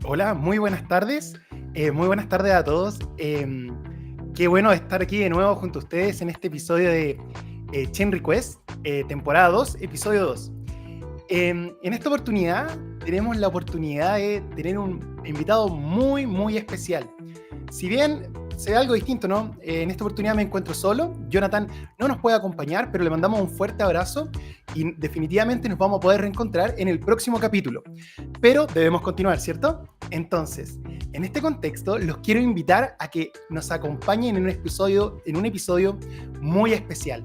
Hola, muy buenas tardes. Muy buenas tardes a todos. Qué bueno estar aquí de nuevo junto a ustedes en este episodio de Chain Request, temporada 2, episodio 2. En esta oportunidad tenemos la oportunidad de tener un invitado muy especial. Si bien se ve algo distinto, ¿no? En esta oportunidad me encuentro solo. Jonathan no nos puede acompañar, pero le mandamos un fuerte abrazo y definitivamente nos vamos a poder reencontrar en el próximo capítulo. Pero debemos continuar, ¿cierto? Entonces, en este contexto, los quiero invitar a que nos acompañen en un episodio muy especial.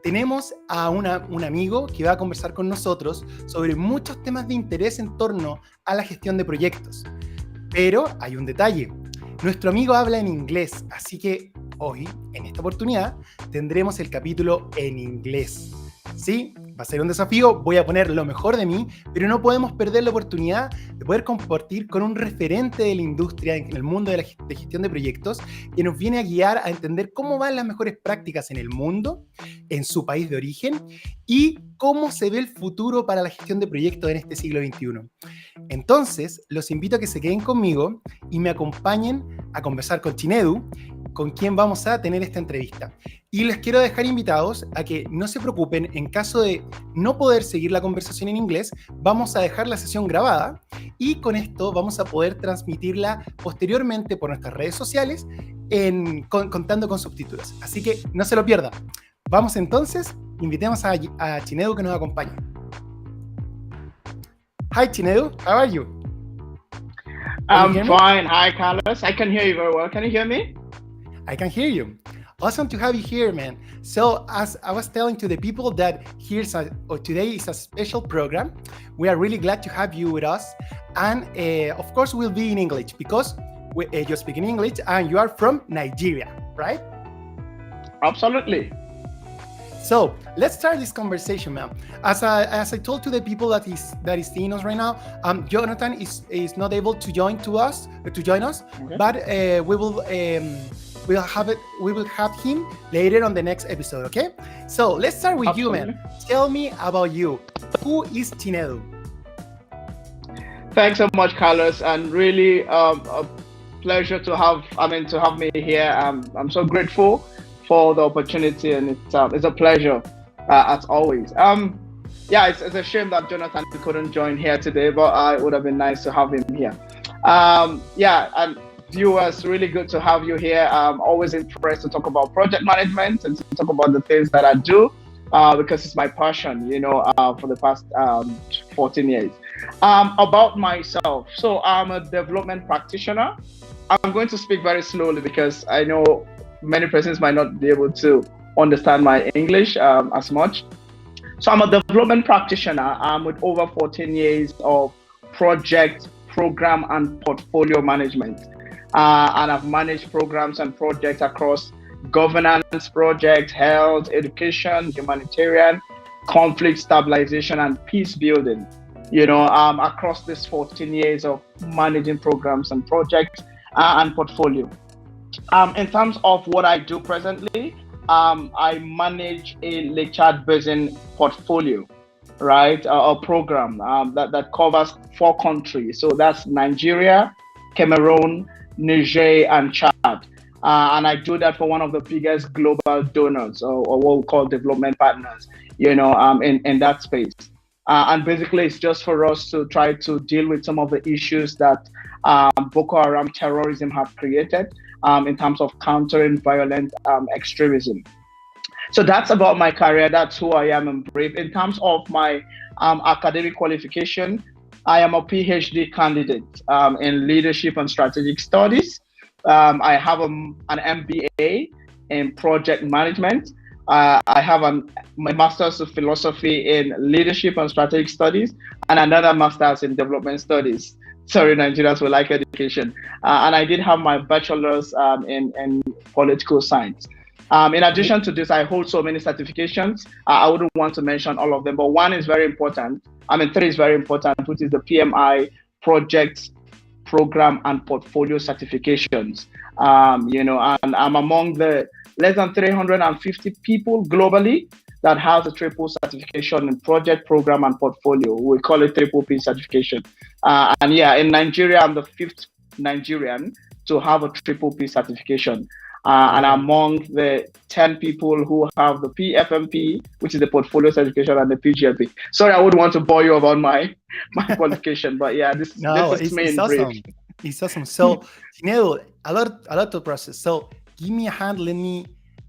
Tenemos a un amigo que va a conversar con nosotros sobre muchos temas de interés en torno a la gestión de proyectos. Pero hay un detalle. Nuestro amigo habla en inglés, así que hoy, en esta oportunidad, tendremos el capítulo en inglés. Sí, va a ser un desafío, voy a poner lo mejor de mí, pero no podemos perder la oportunidad de poder compartir con un referente de la industria en el mundo de gestión de proyectos que nos viene a guiar a entender cómo van las mejores prácticas en el mundo, en su país de origen y cómo se ve el futuro para la gestión de proyectos en este siglo XXI. Entonces, los invito a que se queden conmigo y me acompañen a conversar con Chinedu, con quien vamos a tener esta entrevista. Y les quiero dejar invitados a que no se preocupen, en caso de no poder seguir la conversación en inglés, vamos a dejar la sesión grabada y con esto vamos a poder transmitirla posteriormente por nuestras redes sociales contando con subtítulos. Así que no se lo pierdan. Vamos entonces, invitemos a Chinedu que nos acompañe. Hi Chinedu, how are you? I'm fine. Hi Carlos, I can hear you very well. Can you hear me? I can hear you. Awesome to have you here, man. So, as I was telling to the people that today is a special program, we are really glad to have you with us. And of course, we'll be in English because you speak in English and you are from Nigeria, right? Absolutely. So let's start this conversation, man. As I told to the people that is seeing us right now, Jonathan is not able to join us, okay. But we will have him later on the next episode. Okay. So let's start with Absolutely. You, man. Tell me about you. Who is Chinedu? Thanks so much, Carlos, and really a pleasure to have me here. I'm so grateful for the opportunity, and it's a pleasure as always. It's a shame that Jonathan couldn't join here today, but it would have been nice to have him here. And viewers, really good to have you here. I'm always impressed to talk about project management and to talk about the things that I do because it's my passion, for the past 14 years. About myself, so I'm a development practitioner. I'm going to speak very slowly because I know many persons might not be able to understand my English as much. So I'm a development practitioner with over 14 years of project, program, and portfolio management. And I've managed programs and projects across governance projects, health, education, humanitarian, conflict stabilization, and peace building, across these 14 years of managing programs and projects and portfolio. In terms of what I do presently, I manage a Lake Chad Basin portfolio, right? A program that covers 4 countries. So that's Nigeria, Cameroon, Niger, and Chad. And I do that for one of the biggest global donors or what we call development partners, in that space. And basically, it's just for us to try to deal with some of the issues that Boko Haram terrorism have created in terms of countering violent extremism. So that's about my career. That's who I am in brief. In terms of my academic qualification, I am a PhD candidate in leadership and strategic studies. I have an MBA in project management. I have my master's of philosophy in leadership and strategic studies and another master's in development studies. Sorry, Nigerians will like education. And I did have my bachelor's in political science. In addition to this, I hold so many certifications. I wouldn't want to mention all of them, but one is very important. 3 is very important, which is the PMI project, program, and portfolio certifications. And I'm among the less than 350 people globally that has a triple certification in project, program, and portfolio. We call it triple P certification. And yeah, in Nigeria, I'm the fifth Nigerian to have a triple P certification. And among the 10 people who have the PFMP, which is the portfolio certification, and the PGMP. Sorry, I wouldn't want to bore you about my qualification, but yeah, this is me in awesome. brief. It's awesome. So, Tinedo, a lot of process. So, give me a hand. Let me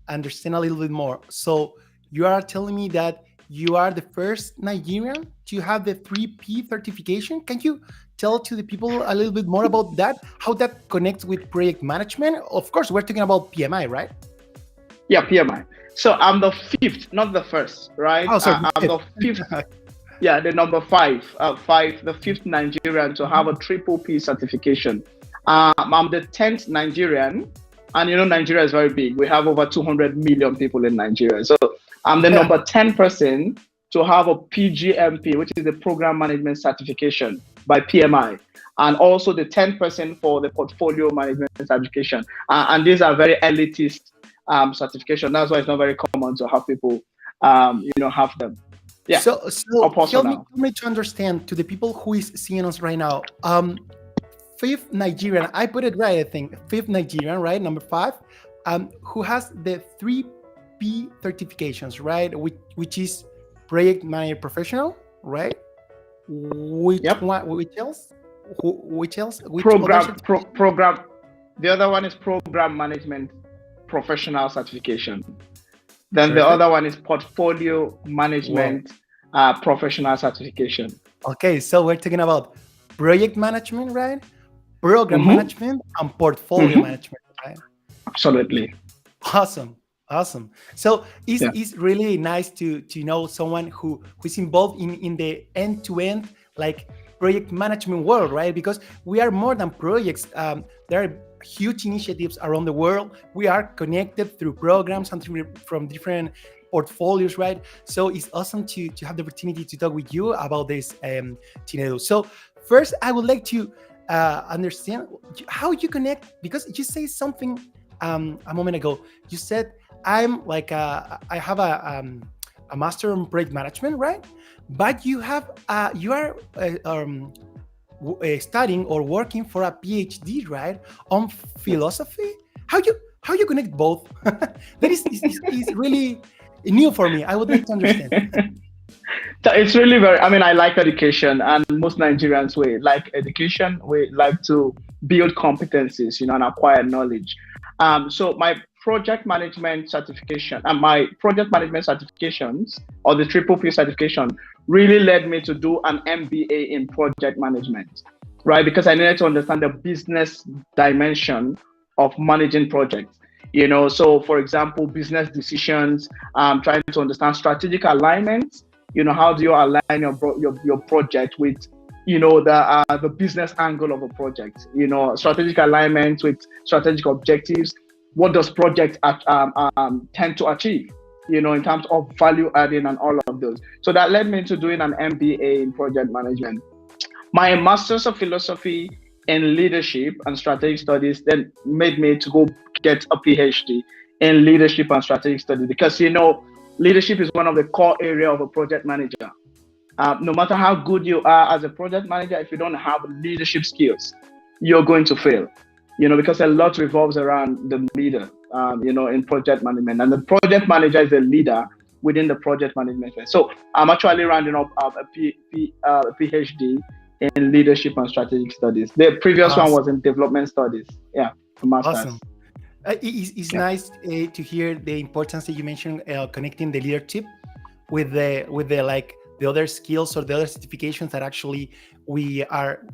understand a little bit more. So, you are telling me that you are the first Nigerian to have the 3P certification. Can you tell to the people a little bit more about that? How that connects with project management? Of course, we're talking about PMI, right? Yeah, PMI. So I'm the fifth, not the first, right? Oh, sorry, I'm the fifth. Yeah, the number the fifth Nigerian to have a triple P certification. I'm the 10th Nigerian, and Nigeria is very big. We have over 200 million people in Nigeria. So I'm the number 10 person to have a PGMP, which is the Program Management Certification by PMI, and also the 10th person for the Portfolio Management Certification. And these are very elitist certification. That's why it's not very common to have people, have them. Yeah. So help me to understand to the people who is seeing us right now. Fifth Nigerian, I put it right, I think. Fifth Nigerian, right? Number 5, who has the 3P certifications, right? Which is Project Manager Professional, right? Which else? Program. The other one is Program Management Professional Certification. Then the other one is Portfolio Management Professional Certification. Okay, so we're talking about project management, right? Program management and portfolio management, right? Absolutely. Awesome. So it's really nice to know someone who's involved in the end-to-end like project management world, right? Because we are more than projects. There are huge initiatives around the world. We are connected through programs and from different portfolios, right? So it's awesome to have the opportunity to talk with you about this, Tinedo. So first, I would like to understand how you connect, because you say something a moment ago. You said I'm like I have a master in project management, right? But you are studying or working for a PhD, right, on philosophy. How you connect both? That is really new for me. I would like to understand. It's really I like education, and most Nigerians like education. We like to build competencies, and acquire knowledge. So my project management certification and my project management certifications, or the triple P certification, really led me to do an MBA in project management, right? Because I needed to understand the business dimension of managing projects. So for example, business decisions, trying to understand strategic alignment. How do you align your project with the business angle of a project? Strategic alignment with strategic objectives. What does project tend to achieve? In terms of value adding and all of those. So that led me to doing an MBA in project management. My Master's of Philosophy in Leadership and Strategic Studies then made me to go get a PhD in Leadership and Strategic Studies, because leadership is one of the core area of a project manager. No matter how good you are as a project manager, if you don't have leadership skills, you're going to fail. Because a lot revolves around the leader, in project management. And the project manager is a leader within the project management. So I'm actually rounding up a PhD in Leadership and Strategic Studies. The previous one was in Development Studies. Yeah, a master's. Awesome. It's nice to hear the importance that you mentioned, connecting the leadership with the like the other skills or the other certifications that actually we are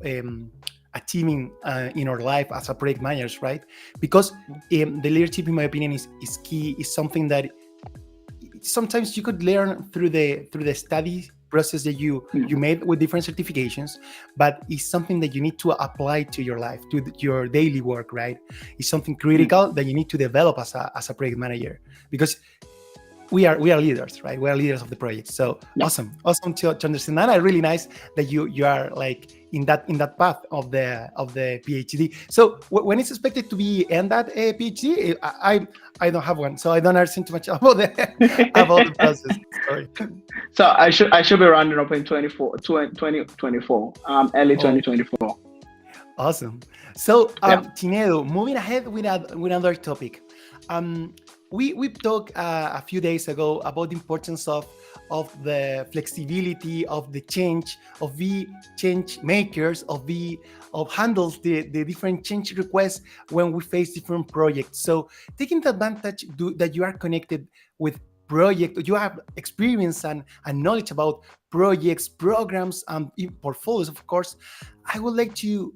achieving in our life as a project managers, right? Because the leadership, in my opinion, is key. Is something that sometimes you could learn through the study process that you made with different certifications, but it's something that you need to apply to your life, to your daily work, right? It's something critical that you need to develop as a project manager, because we are leaders, right? We are leaders of the project. So Yeah. awesome to understand that. Really nice that you are like in that path of the PhD. So when it's expected to be end that PhD, I don't have one, so I don't understand too much about the about the process. Sorry. So I should be rounding up in 2024, early Oh, 2024. awesome. So, Yeah. Tinedo, moving ahead with another topic. We talked a few days ago about the importance of the flexibility of the change, of the change makers, of handles the different change requests when we face different projects. So taking the advantage that you are connected with project, you have experience and knowledge about projects, programs, and portfolios, of course. I would like to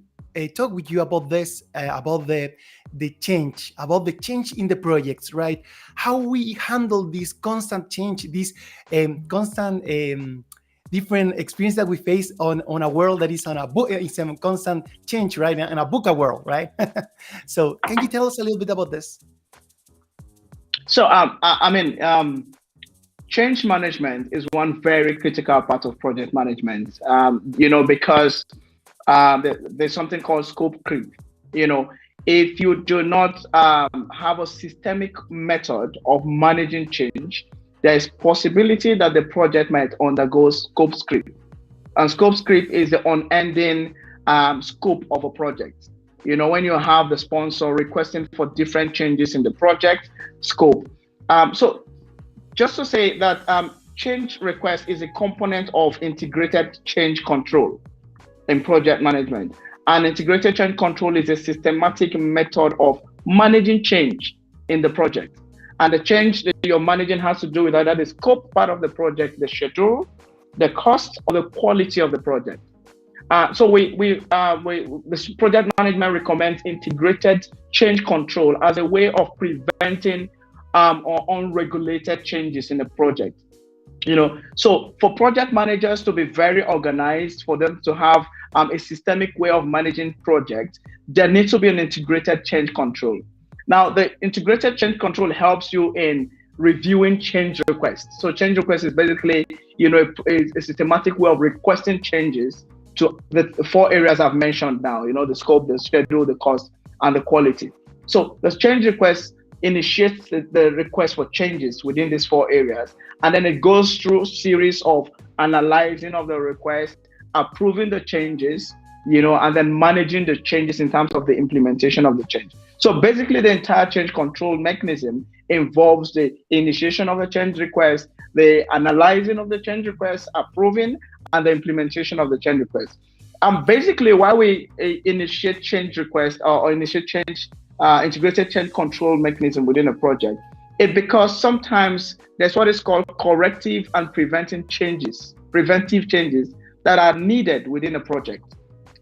talk with you about this, about the change, about the change in the projects, right? How we handle this constant change, this constant different experience that we face on a world that is on a book, it's a constant change, right? In a VUCA world, right? So can you tell us a little bit about this? So change management is one very critical part of project management. Because there's something called scope creep. If you do not have a systemic method of managing change, there is possibility that the project might undergo scope creep. And scope creep is the unending scope of a project. When you have the sponsor requesting for different changes in the project scope. So just to say that change request is a component of integrated change control in project management. And integrated change control is a systematic method of managing change in the project. And the change that you're managing has to do with either the scope part of the project, the schedule, the cost, or the quality of the project. So the project management recommends integrated change control as a way of preventing or unregulated changes in the project. So for project managers to be very organized, for them to have a systemic way of managing projects, there needs to be an integrated change control. Now, the integrated change control helps you in reviewing change requests. So change request is basically, a systematic way of requesting changes to the 4 areas I've mentioned now, the scope, the schedule, the cost, and the quality. So the change request initiates the request for changes within these 4 areas, and then it goes through a series of analyzing of the request, approving the changes, and then managing the changes in terms of the implementation of the change. So basically the entire change control mechanism involves the initiation of the change request, the analyzing of the change request, approving, and the implementation of the change request. Basically why we initiate change request or initiate change integrated change control mechanism within a project, it's because sometimes there's what is called corrective and preventive changes that are needed within a project.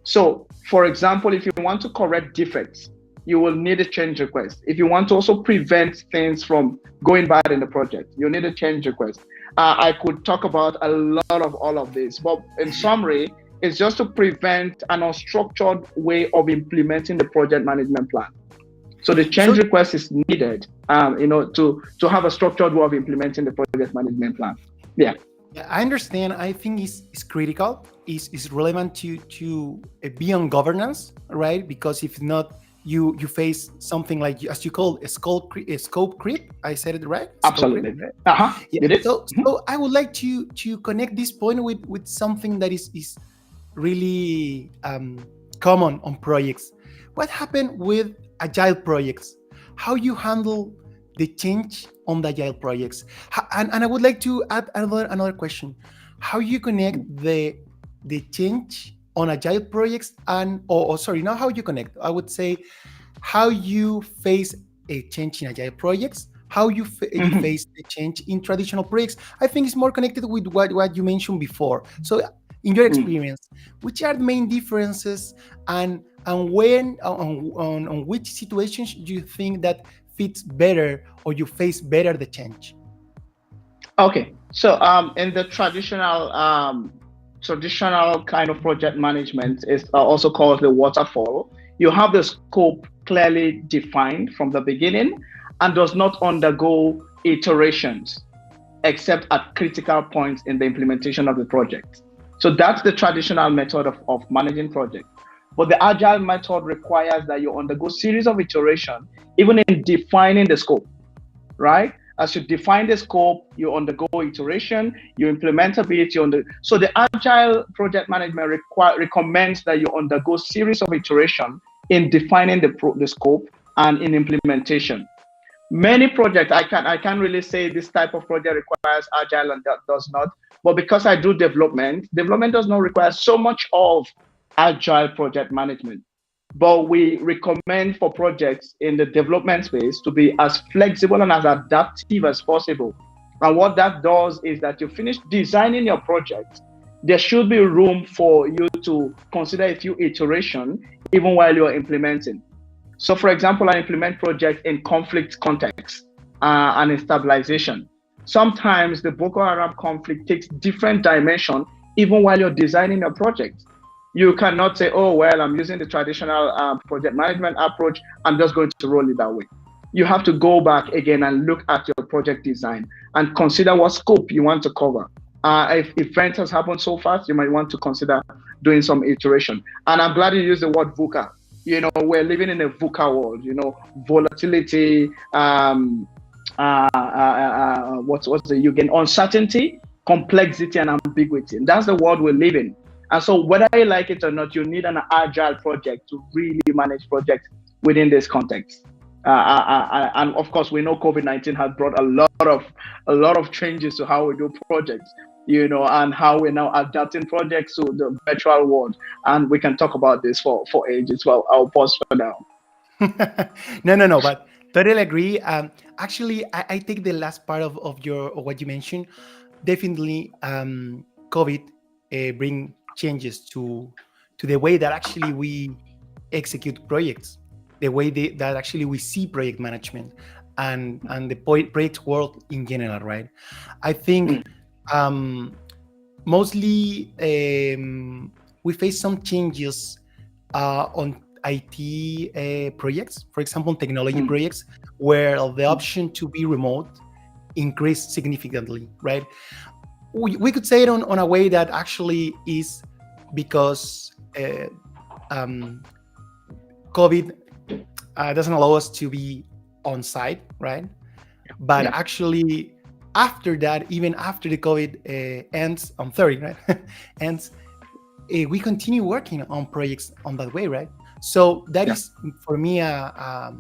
So, for example, if you want to correct defects, you will need a change request. If you want to also prevent things from going bad in the project, you need a change request. I could talk about a lot of all of this, but in summary, it's just to prevent an unstructured way of implementing the project management plan. So the change request is needed, to have a structured way of implementing the project management plan. Yeah. I understand. I think it's critical. It's relevant to be on governance, right? Because if not, you face something like, as you call a scope creep. I said it right? Absolutely. Yeah. So I would like to connect this point with something that is really common on projects. What happened with agile projects? How you handle the change on the agile projects? And I would like to add another question. How you connect the change on agile projects not how you connect. I would say how you face a change in agile projects, how you face the change in traditional projects. I think it's more connected with what you mentioned before. So in your experience, which are the main differences, and when on which situations do you think that fits better or you face better the change? Okay, so in the traditional kind of project management is also called the waterfall. You have the scope clearly defined from the beginning and does not undergo iterations. except at critical points in the implementation of the project. So that's the traditional method of managing projects. But the agile method requires that you undergo series of iteration, even in defining the scope, right? As you define the scope, you undergo iteration, you implement a bit, so the agile project management recommends that you undergo series of iteration in defining the scope and in implementation. Many projects, I can't really say this type of project requires agile and that does not, but because I do development does not require so much of agile project management. But we recommend for projects in the development space to be as flexible and as adaptive as possible. And what that does is that you finish designing your project, there should be room for you to consider a few iterations even while you're implementing. So for example, I implement projects in conflict context and in stabilization. Sometimes the Boko Haram conflict takes different dimension even while you're designing your project. You cannot say, oh, well, I'm using the traditional project management approach. I'm just going to roll it that way. You have to go back again and look at your project design and consider what scope you want to cover. If event has happened so fast, you might want to consider doing some iteration. And I'm glad you used the word VUCA. We're living in a VUCA world, volatility, you get uncertainty, complexity, and ambiguity. And that's the world we live in. And so whether you like it or not, you need an agile project to really manage projects within this context. And of course, we know COVID-19 has brought a lot of changes to how we do projects, and how we're now adapting projects to the virtual world. And we can talk about this for ages. Well, I'll pause for now. No, but totally agree. Actually, I take the last part of what you mentioned. Definitely, COVID bring changes to the way that actually we execute projects, the way that actually we see project management and the project world in general, right? I think mostly we face some changes on IT projects, for example, technology projects, where the option to be remote increased significantly, right? We could say it on a way that actually is because COVID doesn't allow us to be on site, right? But actually, after that, even after the COVID ends on 30, right? ends, we continue working on projects on that way, right? So that is for me a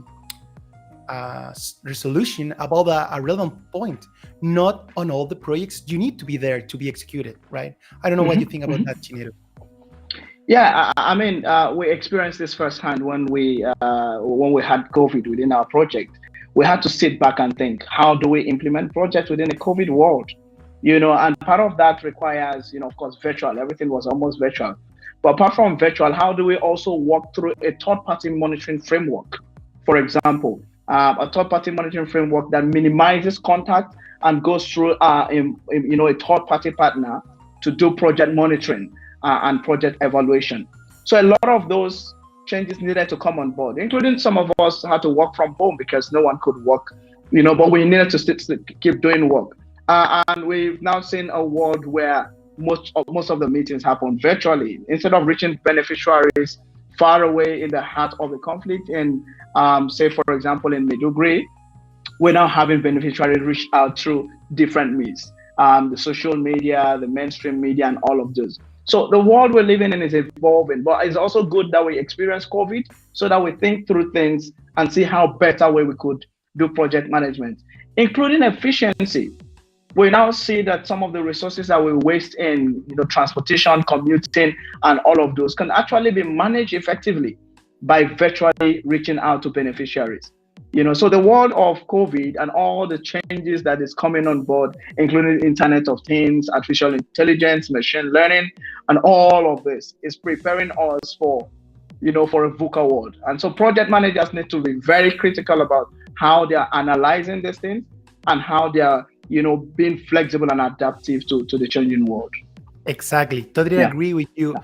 resolution about a relevant point. Not on all the projects you need to be there to be executed, right? I don't know what you think about that, Chinedu. Yeah, I mean, we experienced this firsthand when we had COVID within our project. We had to sit back and think, how do we implement projects within a COVID world? And part of that requires, of course, virtual. Everything was almost virtual. But apart from virtual, how do we also walk through a third-party monitoring framework? For example, a third-party monitoring framework that minimizes contact and goes through a third-party partner to do project monitoring and project evaluation. So a lot of those changes needed to come on board, including some of us had to work from home because no one could work, but we needed to keep doing work. And we've now seen a world where most of the meetings happen virtually. Instead of reaching beneficiaries far away in the heart of the conflict, and say, for example, in Maiduguri, we're now having beneficiaries reach out through different means, the social media, the mainstream media, and all of those. So the world we're living in is evolving, but it's also good that we experience COVID so that we think through things and see how better way we could do project management, including efficiency. We now see that some of the resources that we waste in transportation, commuting, and all of those can actually be managed effectively by virtually reaching out to beneficiaries. So the world of COVID and all the changes that is coming on board, including Internet of Things, artificial intelligence, machine learning, and all of this is preparing us for a VUCA world. And so project managers need to be very critical about how they are analyzing these things and how they are, being flexible and adaptive to the changing world. Exactly. Totally agree with you.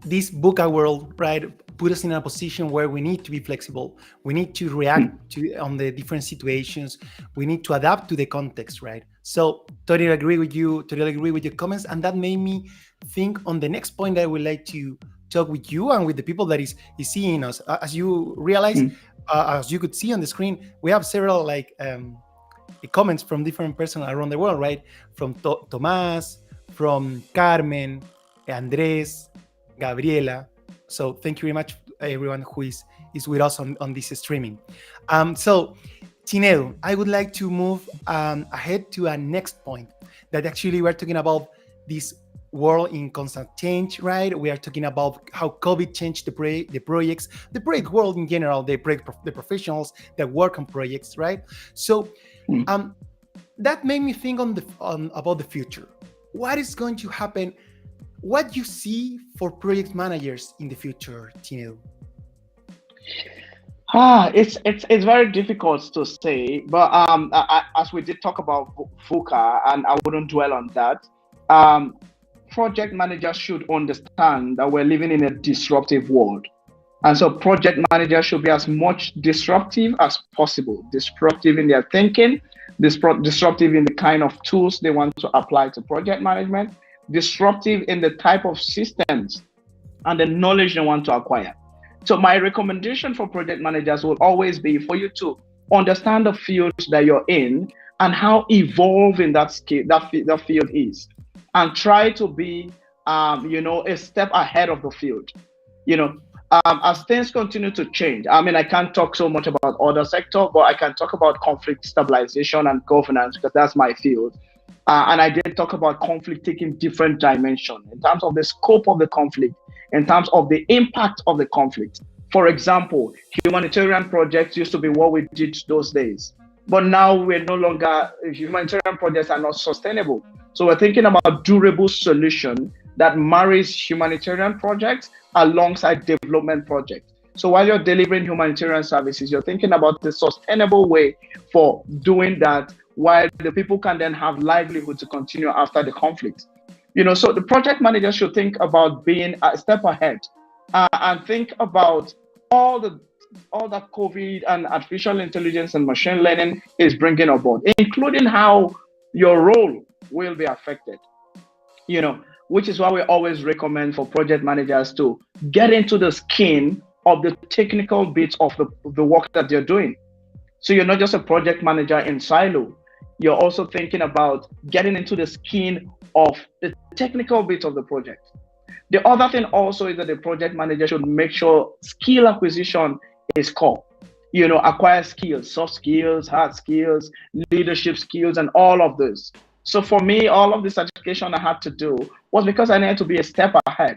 This VUCA world, right, put us in a position where we need to be flexible. We need to react to on the different situations. We need to adapt to the context, right? So totally agree with you. Totally agree with your comments, and that made me think on the next point that I would like to talk with you and with the people that is seeing us. As you realize, as you could see on the screen, we have several comments from different persons around the world, right? From Tomás, from Carmen, Andres, Gabriela. So thank you very much, everyone who is with us on this streaming. So, Tinedo, I would like to move ahead to a next point that actually we're talking about this world in constant change, right? We are talking about how COVID changed the projects, the project world in general, the professionals that work on projects, right? So that made me think about the future. What is going to happen? What you see for project managers in the future, Tinedo? It's very difficult to say, but as we did talk about VUCA, and I wouldn't dwell on that. Project managers should understand that we're living in a disruptive world, and so project managers should be as much disruptive as possible. Disruptive in their thinking, disruptive in the kind of tools they want to apply to project management, disruptive in the type of systems and the knowledge they want to acquire. So my recommendation for project managers will always be for you to understand the fields that you're in and how evolving that field is, and try to be, a step ahead of the field. As things continue to change, I can't talk so much about other sector, but I can talk about conflict stabilization and governance because that's my field. And I did talk about conflict taking different dimensions in terms of the scope of the conflict, in terms of the impact of the conflict. For example, humanitarian projects used to be what we did those days, but now we're no longer, humanitarian projects are not sustainable. So we're thinking about durable solution that marries humanitarian projects alongside development projects. So while you're delivering humanitarian services, you're thinking about the sustainable way for doing that, while the people can then have livelihood to continue after the conflict. So the project manager should think about being a step ahead and think about all that COVID and artificial intelligence and machine learning is bringing aboard, including how your role will be affected. Which is why we always recommend for project managers to get into the skin of the technical bits of the work that they're doing. So you're not just a project manager in silo. You're also thinking about getting into the skin of the technical bit of the project. The other thing also is that the project manager should make sure skill acquisition is core. Acquire skills, soft skills, hard skills, leadership skills, and all of this. So for me, all of the certification I had to do was because I needed to be a step ahead.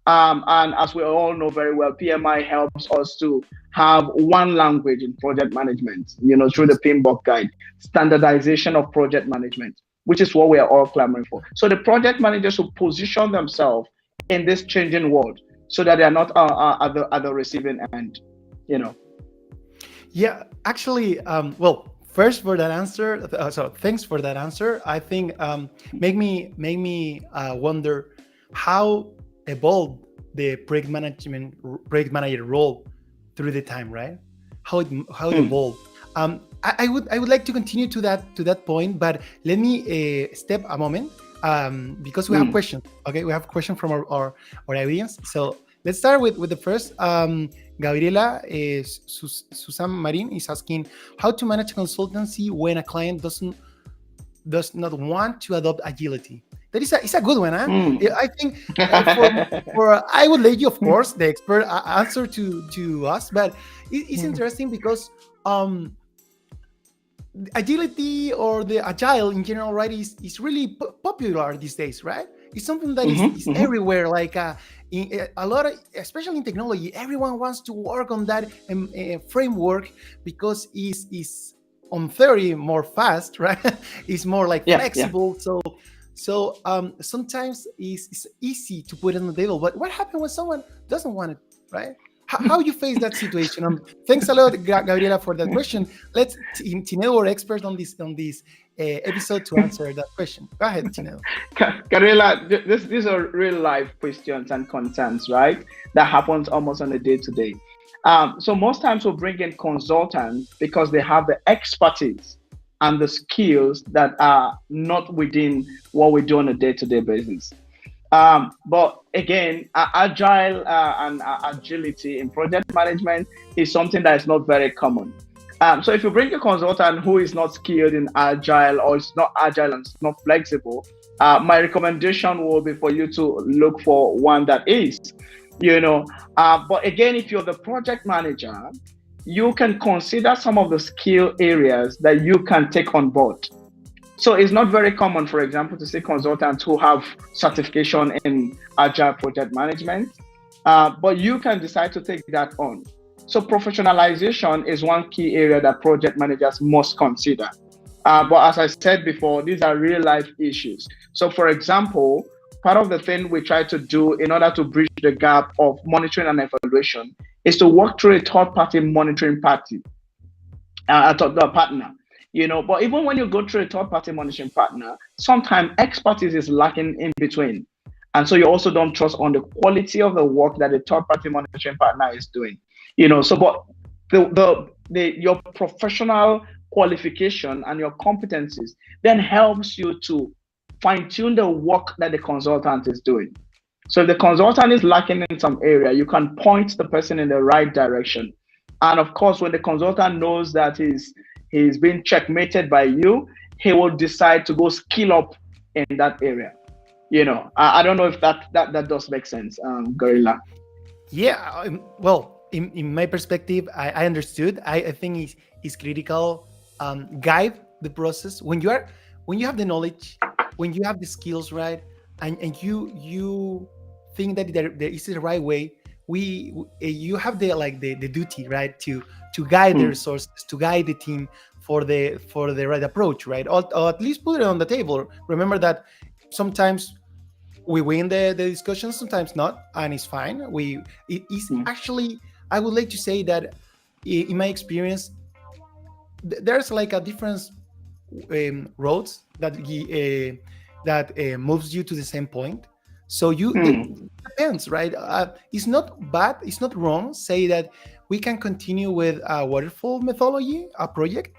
And as we all know very well, PMI helps us to have one language in project management, through the PMBOK guide, standardization of project management, which is what we are all clamoring for. So the project managers should position themselves in this changing world so that they are not at the receiving end, Yeah, actually, first for that answer. So thanks for that answer. I think make me wonder how evolved the project manager role through the time, right? How it evolved. I would like to continue to that point, but let me step a moment because we have questions. Okay, we have questions from our audience. So let's start with the first. Gabriela Susan Marin is asking how to manage consultancy when a client does not want to adopt agility. That is a good one, huh? I think for I would let you, of course, the expert answer to us, but it's interesting because agility or the agile in general, right, is really popular these days, right? It's something that is everywhere, like in a lot of, especially in technology, everyone wants to work on that framework because it's on theory more fast, right? It's more like flexible. So sometimes it's easy to put it on the table. But what happens when someone doesn't want it, right? How you face that situation? Thanks a lot, Gabriela, for that question. Let's Tinedo, our expert on this episode to answer that question. Go ahead, Tinel. Karela, these are real life questions and concerns, right? That happens almost on a day to day. So most times we'll bring in consultants because they have the expertise and the skills that are not within what we do on a day to day basis. But again, agile and agility in project management is something that is not very common. So if you bring a consultant who is not skilled in agile or is not agile and is not flexible, my recommendation will be for you to look for one that is, you know. But again, if you're the project manager, you can consider some of the skill areas that you can take on board. So it's not very common, for example, to see consultants who have certification in agile project management, but you can decide to take that on. So professionalization is one key area that project managers must consider. But as I said before, these are real life issues. So for example, part of the thing we try to do in order to bridge the gap of monitoring and evaluation is to work through a third party monitoring party, a partner. But even when you go through a third party monitoring partner, sometimes expertise is lacking in between. And so you also don't trust on the quality of the work that the third party monitoring partner is doing. But your professional qualification and your competencies then helps you to fine tune the work that the consultant is doing. So if the consultant is lacking in some area, you can point the person in the right direction. And of course, when the consultant knows that he's been checkmated by you, he will decide to go skill up in that area. I don't know if that does make sense, Gorilla. Yeah, well, in my perspective, I understood. I think it's critical. Guide the process when you have the knowledge, when you have the skills, right, and you think that there is the right way. You have the duty, right, to guide the resources, to guide the team for the right approach, right, or at least put it on the table. Remember that sometimes we win the discussion, sometimes not, and it's fine. It is actually, I would like to say that in my experience, there's like a different roads that moves you to the same point. So it depends, right? It's not bad, it's not wrong say that we can continue with a waterfall methodology, a project,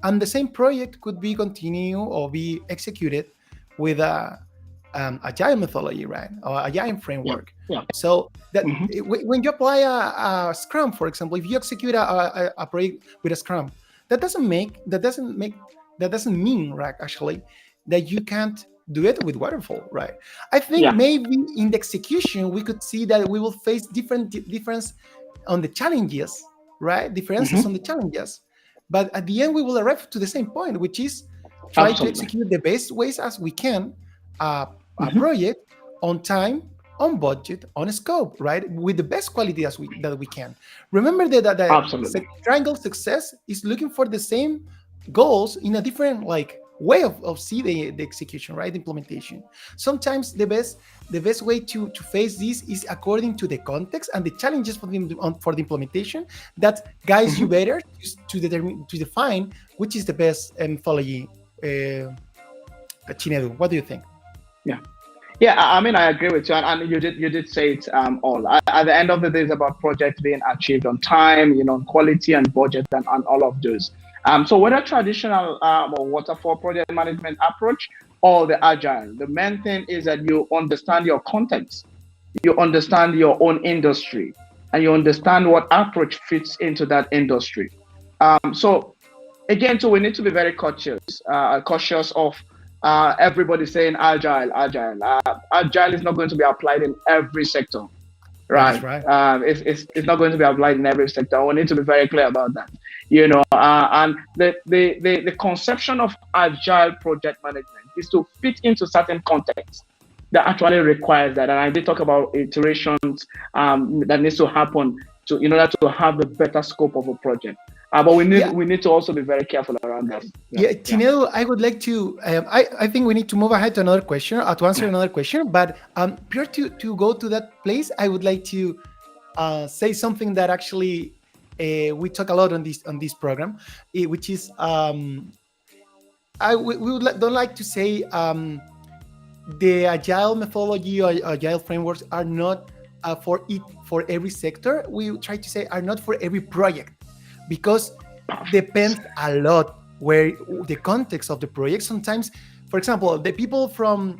and the same project could be continue or be executed with a agile methodology, right, or agile framework. Yeah. So that when you apply a Scrum, for example, if you execute a project with a Scrum, that doesn't mean, right, actually, that you can't do it with waterfall, right? I think maybe in the execution we could see that we will face difference on the challenges, right? Differences on the challenges, but at the end we will arrive to the same point, which is try to execute the best ways as we can a project on time, on budget, on scope, right, with the best quality that we can. Remember that triangle success is looking for the same goals in a different way of see the execution, right, implementation. Sometimes the best way to face this is according to the context and the challenges for the implementation that guides you better to define which is the best methodology. Chinedu, what do you think? Yeah, I mean, I agree with you, and you did say it all. At the end of the day, it's about projects being achieved on time, quality and budget and all of those. So whether traditional or waterfall project management approach or the agile, the main thing is that you understand your context, you understand your own industry, and you understand what approach fits into that industry. So again, we need to be very cautious of everybody saying agile. Agile is not going to be applied in every sector, right? That's right. It's not going to be applied in every sector. We need to be very clear about that. And the conception of agile project management is to fit into certain contexts that actually requires that. And I did talk about iterations that needs to happen in order to have the better scope of a project. But we need to also be very careful around that. Tinel, I would like to. I think we need to move ahead to another question, to answer another question. But prior to go to that place, I would like to say something that actually we talk a lot on this program, which is don't like to say the agile methodology or agile frameworks are not for every sector. We try to say are not for every project, because depends a lot where the context of the project. Sometimes, for example, the people from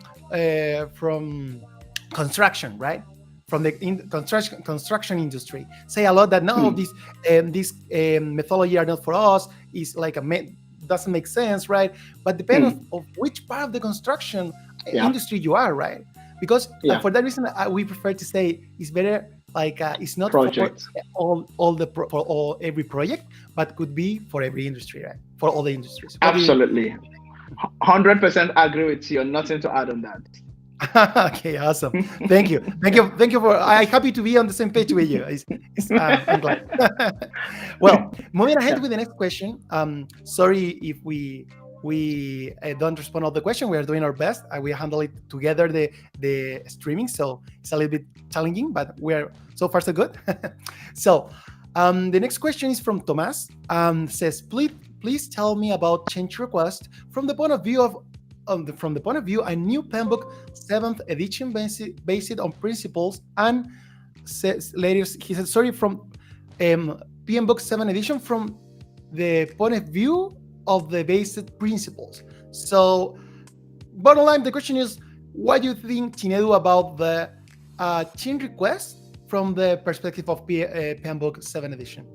construction, right? From the construction industry say a lot that no, Hmm. this methodology are not for us. It's like doesn't make sense, right? But depends Hmm. of which part of the construction Yeah. industry you are, right? Because Yeah. for that reason, we prefer to say it's better like it's not for Project. for all every project, but could be for every industry, right? For all the industries. What do you? Absolutely. 100% agree with you. Nothing to add on that. Okay, awesome. Thank you for. I'm happy to be on the same page with you. I'm glad. Well, moving ahead Yeah. with the next question. Sorry if we don't respond all the question. We are doing our best. We handle it together the streaming, so it's a little bit challenging, but we're so far so good. So, the next question is from Thomas. Says, please tell me about change request from the point of view of from the point of view, a new pen book, 7th edition, based on principles, and says later he said, sorry, from PM Book 7 edition from the point of view of the basic principles. So, bottom line, the question is, what do you think, Chinedu, about the change request from the perspective of PM Book 7 edition?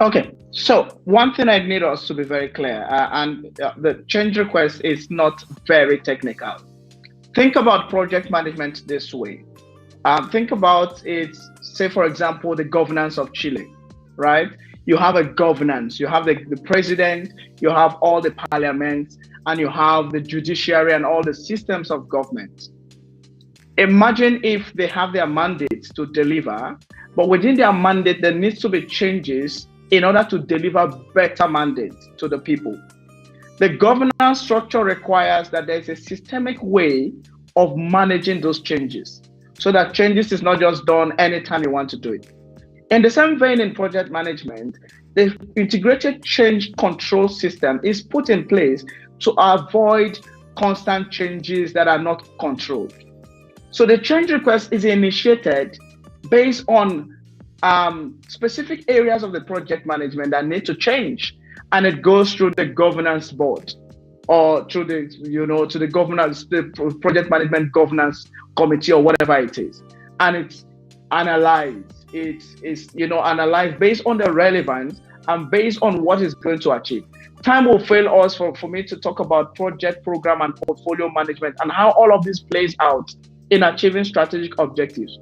Okay, so one thing I need us to be very clear, and the change request is not very technical. Think about project management this way. Think about it, say, for example, the governance of Chile, right? You have a governance, you have the president, you have all the parliaments, and you have the judiciary and all the systems of government. Imagine if they have their mandate to deliver, but within their mandate, there needs to be changes in order to deliver better mandate to the people. The governance structure requires that there's a systemic way of managing those changes so that changes is not just done anytime you want to do it. In the same vein, in project management, the integrated change control system is put in place to avoid constant changes that are not controlled. So the change request is initiated based on specific areas of the project management that need to change, and it goes through the governance board or through to the governance, the project management governance committee or whatever it is, and it's analyzed. It's analyzed based on the relevance and based on what it's going to achieve. Time will fail us for me to talk about project, program, and portfolio management and how all of this plays out in achieving strategic objectives.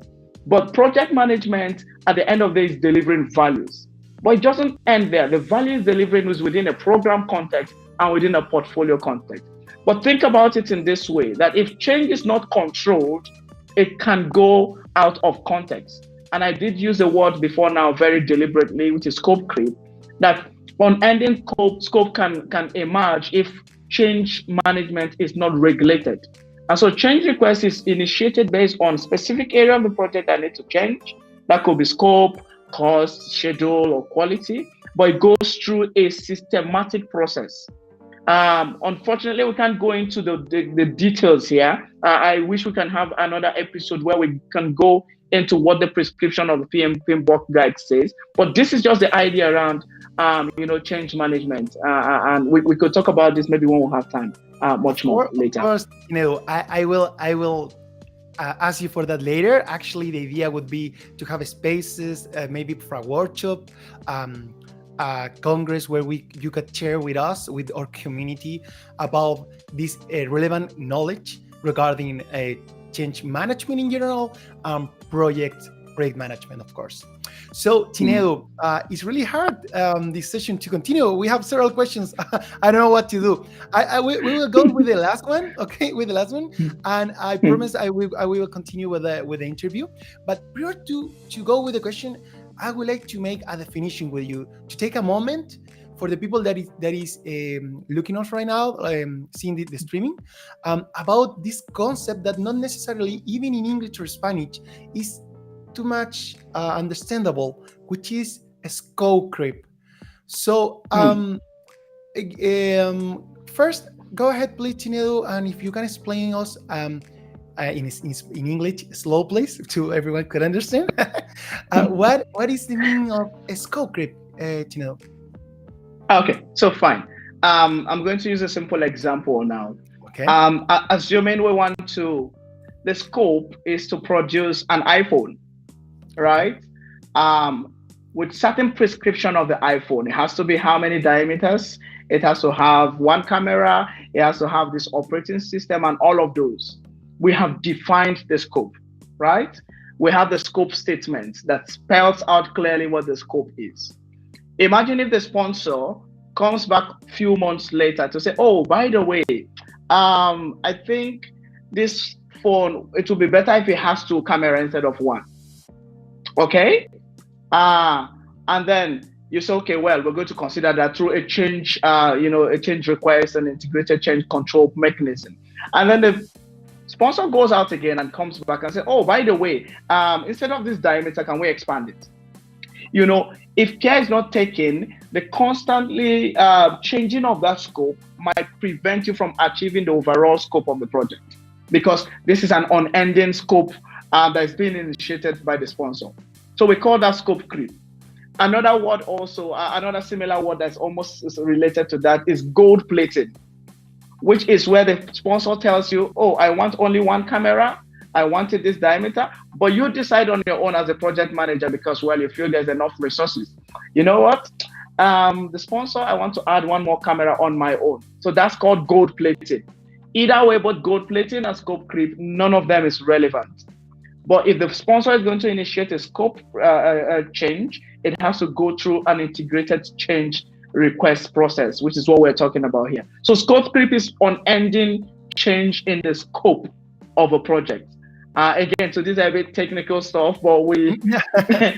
But project management at the end of the day is delivering values. But it doesn't end there. The value is delivering is within a program context and within a portfolio context. But think about it in this way, that if change is not controlled, it can go out of context. And I did use the word before now very deliberately, which is scope creep, that unending scope can emerge if change management is not regulated. And so change request is initiated based on specific area of the project that need to change. That could be scope, cost, schedule, or quality, but it goes through a systematic process. Unfortunately, we can't go into the details here. I wish we can have another episode where we can go into what the prescription of the PM work guide says. But this is just the idea around, change management. And we could talk about this maybe when we have time, much more later. Of course, I will ask you for that later. Actually, the idea would be to have spaces, maybe for a workshop, congress where you could share with us, with our community, about this relevant knowledge regarding change management in general, project management, of course. So, Chinedu, it's really hard this session to continue. We have several questions. I don't know what to do. We will go with the last one, okay? With the last one, and I promise I will continue with the interview. But prior to go with the question, I would like to make a definition with you, to take a moment for the people that is looking us right now, seeing the streaming, about this concept that not necessarily, even in English or Spanish, is too much understandable, which is a scope creep. So, first, go ahead, please, Chinedu, and if you can explain us in English, slow, please, to everyone could understand. What is the meaning of a scope creep, Chinedu? Okay, so fine. I'm going to use a simple example now. Okay. Assuming we want to, the scope is to produce an iPhone, right? With certain prescription of the iPhone, it has to be how many diameters? It has to have one camera. It has to have this operating system and all of those. We have defined the scope, right? We have the scope statement that spells out clearly what the scope is. Imagine if the sponsor comes back a few months later to say, oh, by the way, I think this phone, it will be better if it has two cameras instead of one. Okay? And then you say, okay, well, we're going to consider that through a change, a change request and integrated change control mechanism. And then the sponsor goes out again and comes back and says, oh, by the way, instead of this diameter, can we expand it? If care is not taken, the constantly changing of that scope might prevent you from achieving the overall scope of the project, because this is an unending scope that's been initiated by the sponsor. So we call that scope creep. Another word also, another similar word that's almost related to that is gold plating, which is where the sponsor tells you, oh, I want only one camera, I wanted this diameter, but you decide on your own as a project manager because, well, you feel there's enough resources. You know what? The sponsor, I want to add one more camera on my own. So that's called gold plating. Either way, both gold plating and scope creep, none of them is relevant. But if the sponsor is going to initiate a scope change, it has to go through an integrated change request process, which is what we're talking about here. So scope creep is unending change in the scope of a project. Again, so these are a bit technical stuff, but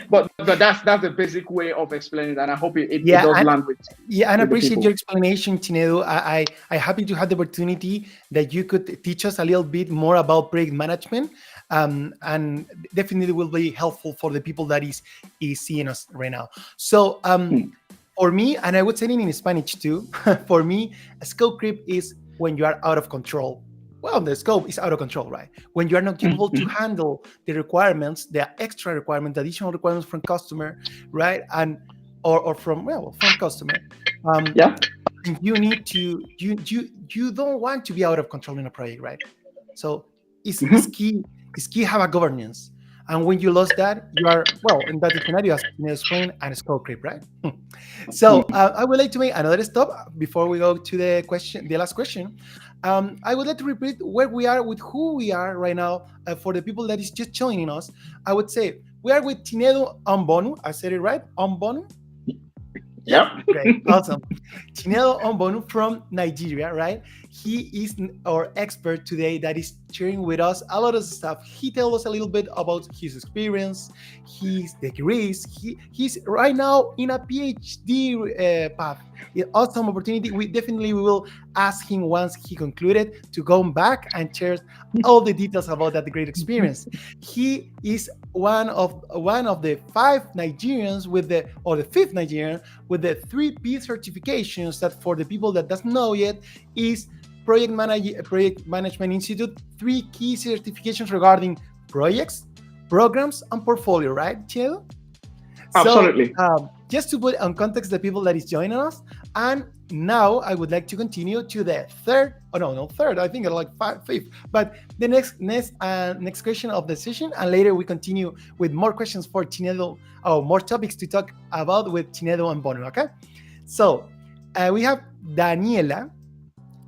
but that's the basic way of explaining it, and I hope it does land with. Yeah, and I appreciate your explanation, Chinedu. I'm happy to have the opportunity that you could teach us a little bit more about project management, and definitely will be helpful for the people that is seeing us right now. So, for me, and I would say it in Spanish too, for me, a scope creep is when you are out of control. Well, the scope is out of control, right? When you are not able to handle the requirements, the extra requirements, the additional requirements from customer, right? And or from customer. You need to you don't want to be out of control in a project, right? So it's key to have a governance. And when you lost that, you are, in that scenario, as you explained, and a scope creep, right? So I would like to make another stop before we go to the last question. I would like to repeat where we are with who we are right now. For the people that is just joining us, I would say we are with Chinedu Ombonu. I said it right? Ombonu? Yep. Great. Awesome. Chinedu Ombonu from Nigeria, right? He is our expert today that is sharing with us a lot of stuff. He tells us a little bit about his experience, his degrees. He's right now in a PhD path. Awesome opportunity. We will ask him once he concluded to go back and share all the details about that great experience. He is one of the five Nigerians the fifth Nigerian with the 3P certifications that, for the people that doesn't know yet, is Project Management Institute 3 key certifications regarding projects, programs, and portfolio, right, Chinedu? Absolutely. So, just to put on context the people that is joining us, and now I would like to continue to the third. Oh no, third. I think like fifth. But the next question of the session, and later we continue with more questions for Chinedu, or more topics to talk about with Chinedu and Bono. Okay, so we have Daniela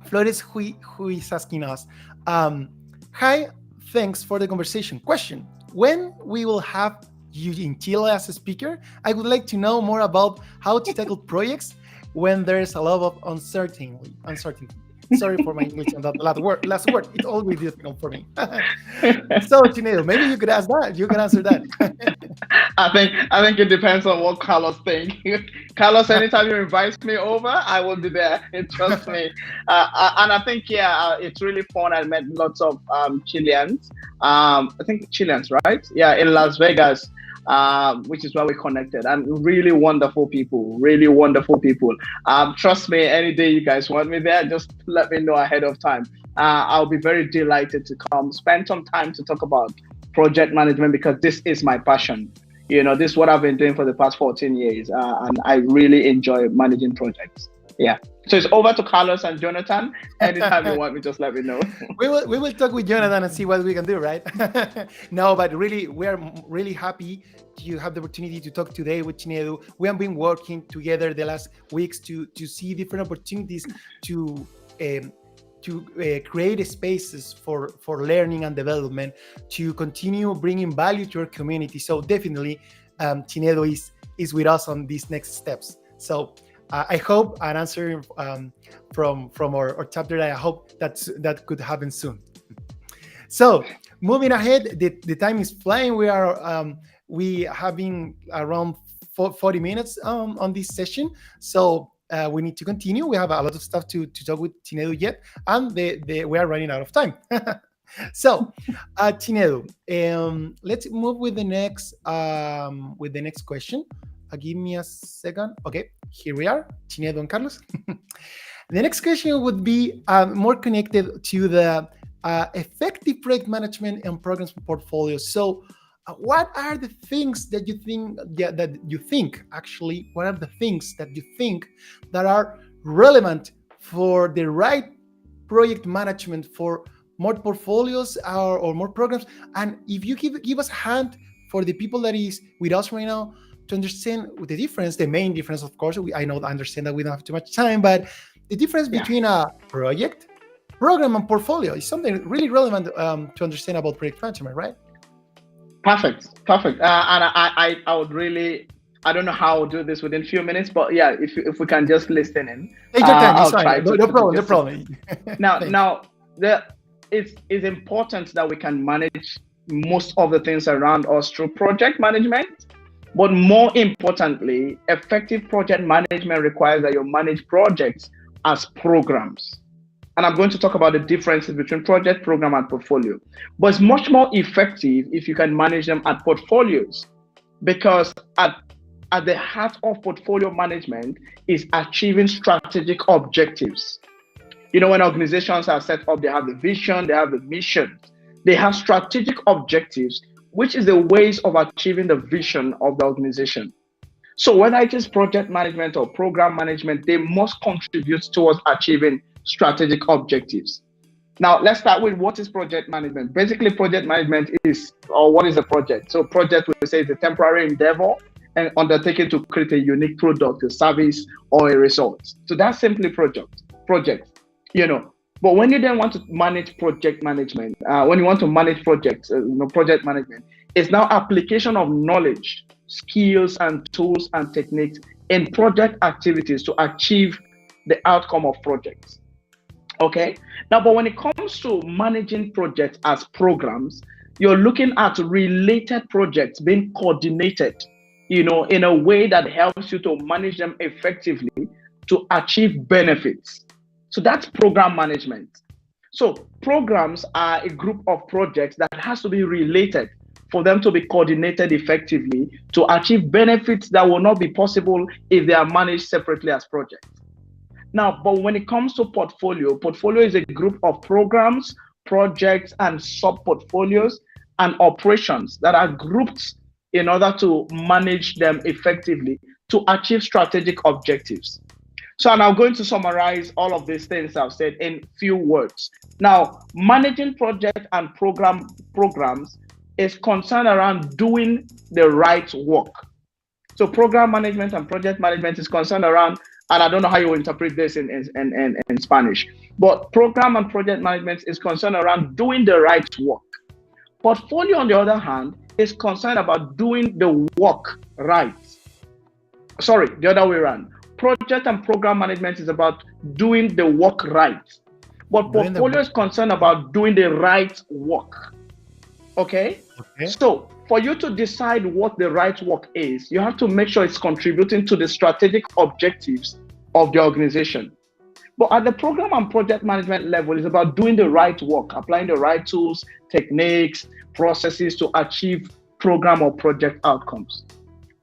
Flores who is asking us, hi, thanks for the conversation. Question: when we will have you in Chile as a speaker, I would like to know more about how to tackle projects when there's a lot of uncertainty. Sorry for my English on that last word. It's always difficult for me. So, Chinedu, maybe you could ask that. You can answer that. I think it depends on what Carlos thinks. Carlos, anytime you invite me over, I will be there. Trust me. And I think it's really fun. I met lots of Chileans. I think Chileans, right? Yeah, in Las Vegas. which is why we connected. And really wonderful people, really wonderful people. Trust me, any day you guys want me there, just let me know ahead of time. I'll be very delighted to come spend some time to talk about project management, because this is my passion. This is what I've been doing for the past 14 years, and I really enjoy managing projects. Yeah. So it's over to Carlos and Jonathan. Anytime you want me, just let me know. We will talk with Jonathan and see what we can do, right? No, but really, we are really happy to have the opportunity to talk today with Chinedu. We have been working together the last weeks to see different opportunities to create spaces for learning and development, to continue bringing value to our community. So definitely, Chinedu is with us on these next steps. So I hope an answer from our chapter. I hope that could happen soon. So moving ahead, the time is flying. We have been around 40 minutes on this session. So we need to continue. We have a lot of stuff to talk with Chinedu yet, and we are running out of time. So, Chinedu, let's move with the next question. Give me a second. Okay, here we are, Chinedu and Carlos. The next question would be more connected to the effective project management and programs portfolios. So, what are the things that you think that are relevant for the right project management for more portfolios or more programs? And if you give us a hand for the people that is with us right now to understand the main difference, of course, I understand that we don't have too much time, but the difference between a project, program, and portfolio is something really relevant to understand about project management, right? Perfect. And I would really, I don't know how I'll do this within a few minutes, but yeah, if we can just listen in. Take your time, it's fine. No problem. Now, it's important that we can manage most of the things around us through project management, but more importantly, effective project management requires that you manage projects as programs. And I'm going to talk about the differences between project, program, and portfolio. But it's much more effective if you can manage them at portfolios, because at the heart of portfolio management is achieving strategic objectives. When organizations are set up, they have the vision, they have the mission, they have strategic objectives, which is the ways of achieving the vision of the organization. So whether it is project management or program management, they must contribute towards achieving strategic objectives. Now, let's start with what is project management. Basically, project management what is a project? So project, we say, is a temporary endeavor and undertaken to create a unique product, a service, or a result. So that's simply project. But when you then want to manage project management, when you want to manage projects, project management is now application of knowledge, skills, and tools and techniques in project activities to achieve the outcome of projects. Okay. Now, but when it comes to managing projects as programs, you're looking at related projects being coordinated, in a way that helps you to manage them effectively to achieve benefits. So that's program management. So programs are a group of projects that has to be related for them to be coordinated effectively to achieve benefits that will not be possible if they are managed separately as projects. Now, but when it comes to portfolio is a group of programs, projects, and sub-portfolios and operations that are grouped in order to manage them effectively to achieve strategic objectives. So I'm now going to summarize all of these things I've said in few words. Now, managing project and programs is concerned around doing the right work. So program management and project management is concerned around, and I don't know how you interpret this in Spanish, but program and project management is concerned around doing the right work. Portfolio, on the other hand, is concerned about doing the work right. Sorry, the other way around. Project and program management is about doing the work right. But portfolio is concerned about doing the right work. Okay? So for you to decide what the right work is, you have to make sure it's contributing to the strategic objectives of the organization. But at the program and project management level, it's about doing the right work, applying the right tools, techniques, processes to achieve program or project outcomes.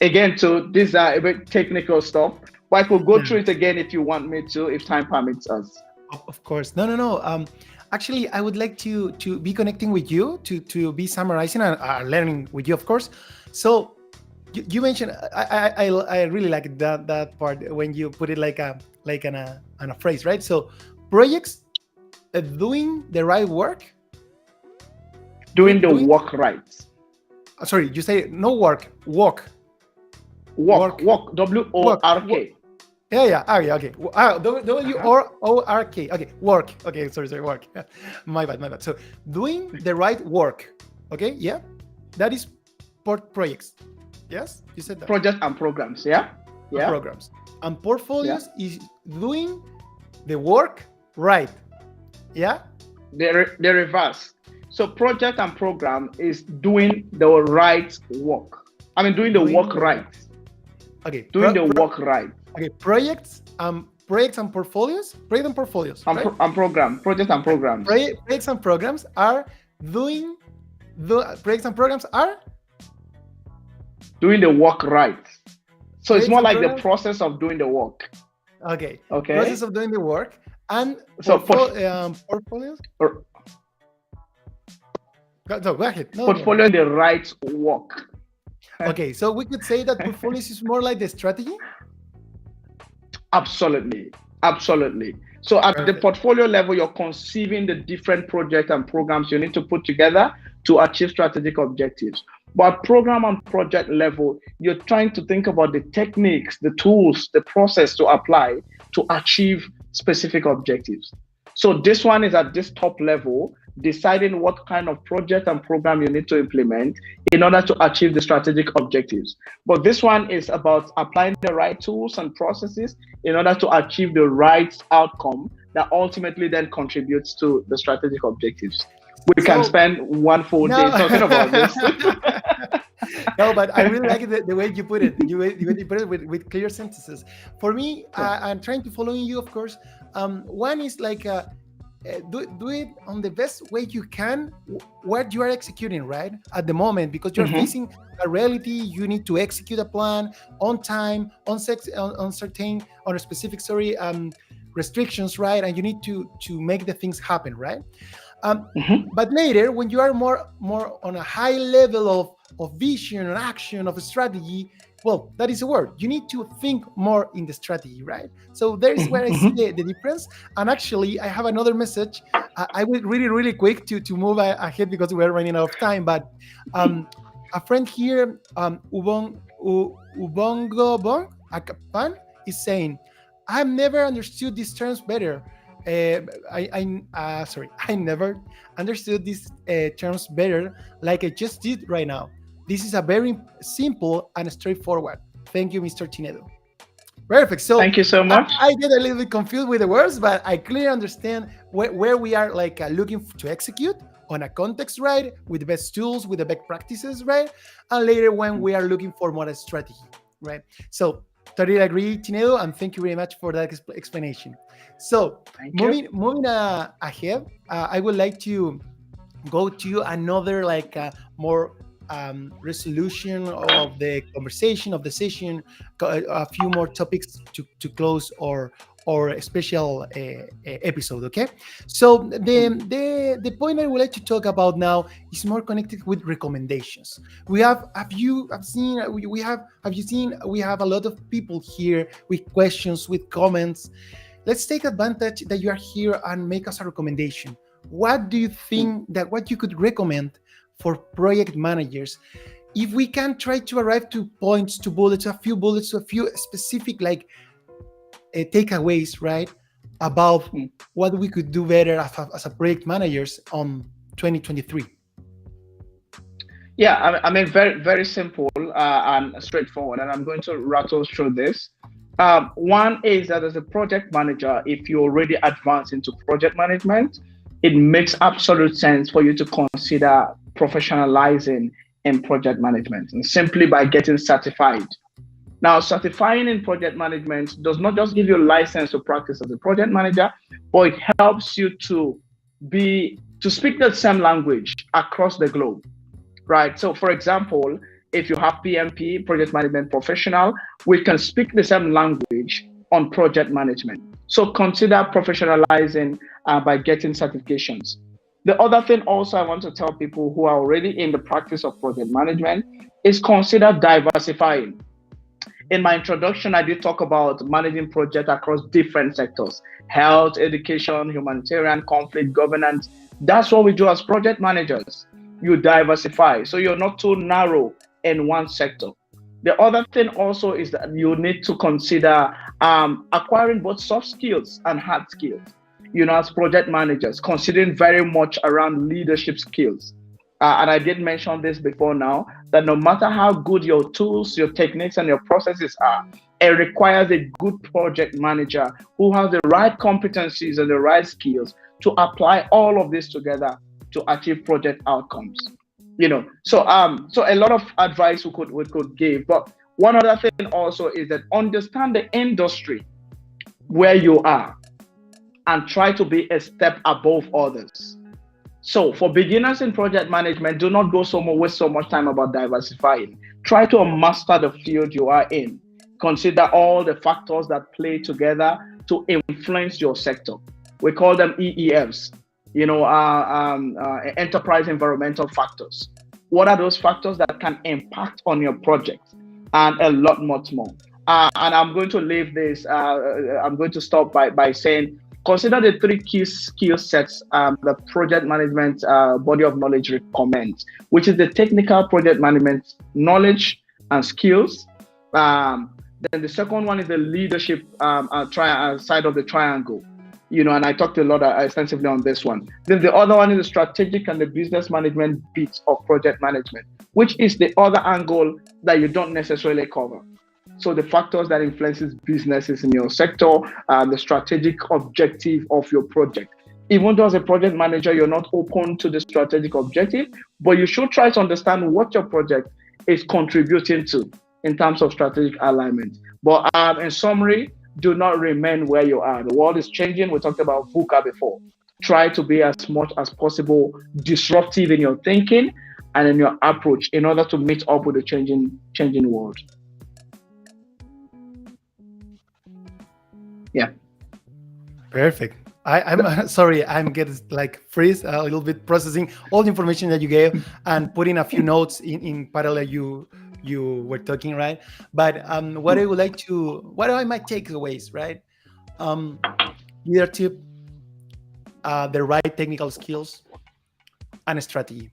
Again, so these are a bit technical stuff, but I could go through it again if you want me to, if time permits us. Of course. No. Actually, I would like to be connecting with you, to be summarizing and learning with you, of course. So you mentioned, I really like that part when you put it like a phrase, right? So projects, doing the right work, doing the work right. Sorry, you say no work, walk. Work. W-O-R-K. Yeah. Okay. W-O-R-K. Okay. Work. Okay. Sorry. Work. My bad. So doing the right work. Okay. Yeah. That is projects. Yes. You said that. Projects and programs. Yeah. Programs. And portfolios is doing the work right. Yeah. The reverse. So project and program is doing the right work. I mean, doing the work right. Okay. Doing the work right. Okay. Projects and portfolios. Project and portfolios. And program. Projects and programs. Projects and programs are doing. Projects and programs are doing the work right. So it's more like the process of doing the work. Okay. Process of doing the work and so portfolios. Go ahead. Portfolio the right work. Okay, so we could say that portfolios is more like the strategy? Absolutely. So at the portfolio level, you're conceiving the different projects and programs you need to put together to achieve strategic objectives. But program and project level, you're trying to think about the techniques, the tools, the process to apply to achieve specific objectives. So this one is at this top level, deciding what kind of project and program you need to implement in order to achieve the strategic objectives. But this one is about applying the right tools and processes in order to achieve the right outcome that ultimately then contributes to the strategic objectives. We can spend one full day talking about this. No, but I really like the way you put it. You put it with clear sentences. For me, I'm trying to follow you, of course. One is like do it on the best way you can what you are executing right at the moment, because you're facing a reality. You need to execute a plan on time, on a specific restrictions, right? And you need to make the things happen, right? But later, when you are more on a high level of vision and action of a strategy, well, that is a word. You need to think more in the strategy, right? So there is where I see the difference. And actually, I have another message. I will really quick to move ahead because we're running out of time. But a friend here, Ubongo Akapan, is saying, I've never understood these terms better. I never understood these terms better like I just did right now. This is a very simple and straightforward. Thank you, Mr. Tinedo. Perfect. So thank you so much. I get a little bit confused with the words, but I clearly understand where we are looking to execute on a context, right? With the best tools, with the best practices, right? And later when we are looking for more a strategy, right? So totally agree, Tinedo, and thank you very much for that explanation. So moving ahead, I would like to go to another more resolution of the conversation of the session, a few more topics to close or a special episode. Okay, so the point I would like to talk about now is more connected with recommendations. We have you seen we have a lot of people here with questions, with comments. Let's take advantage that you are here and make us a recommendation. What do you think that what you could recommend for project managers? If we can try to arrive to points, to bullets, a few specific takeaways, right, about what we could do better as a project managers on 2023. Yeah, I mean, very, very simple and straightforward, and I'm going to rattle through this. One is that as a project manager, if you already advance into project management, it makes absolute sense for you to consider professionalizing in project management, and simply by getting certified. Now, certifying in project management does not just give you a license to practice as a project manager, but it helps you to speak the same language across the globe. right? So, for example, if you have PMP, project management professional, we can speak the same language on project management. So, consider professionalizing by getting certifications. The other thing also I want to tell people who are already in the practice of project management is consider diversifying. In my introduction, I did talk about managing projects across different sectors: health, education, humanitarian, conflict, governance. That's what we do as project managers. You diversify, so you're not too narrow in one sector. The other thing also is that you need to consider acquiring both soft skills and hard skills. As project managers, considering very much around leadership skills. And I did mention this before now, that no matter how good your tools, your techniques, and your processes are, it requires a good project manager who has the right competencies and the right skills to apply all of this together to achieve project outcomes. So a lot of advice we could give. But one other thing also is that understand the industry where you are and try to be a step above others. So for beginners in project management, do not waste so much time about diversifying. Try to master the field you are in. Consider all the factors that play together to influence your sector. We call them EEFs, enterprise environmental factors. What are those factors that can impact on your project? And a lot much more. And I'm going to leave this, I'm going to stop by saying, consider the three key skill sets the project management body of knowledge recommends, which is the technical project management knowledge and skills. Then the second one is the leadership side of the triangle, and I talked a lot extensively on this one. Then the other one is the strategic and the business management bits of project management, which is the other angle that you don't necessarily cover. So the factors that influences businesses in your sector, the strategic objective of your project. Even though as a project manager, you're not open to the strategic objective, but you should try to understand what your project is contributing to in terms of strategic alignment. But in summary, do not remain where you are. The world is changing. We talked about VUCA before. Try to be as much as possible disruptive in your thinking and in your approach in order to meet up with the changing world. Yeah. Perfect. I'm sorry, I'm getting freeze a little bit processing all the information that you gave and putting a few notes in parallel you were talking, right? But what are my takeaways, right? Leadership, the right technical skills, and strategy.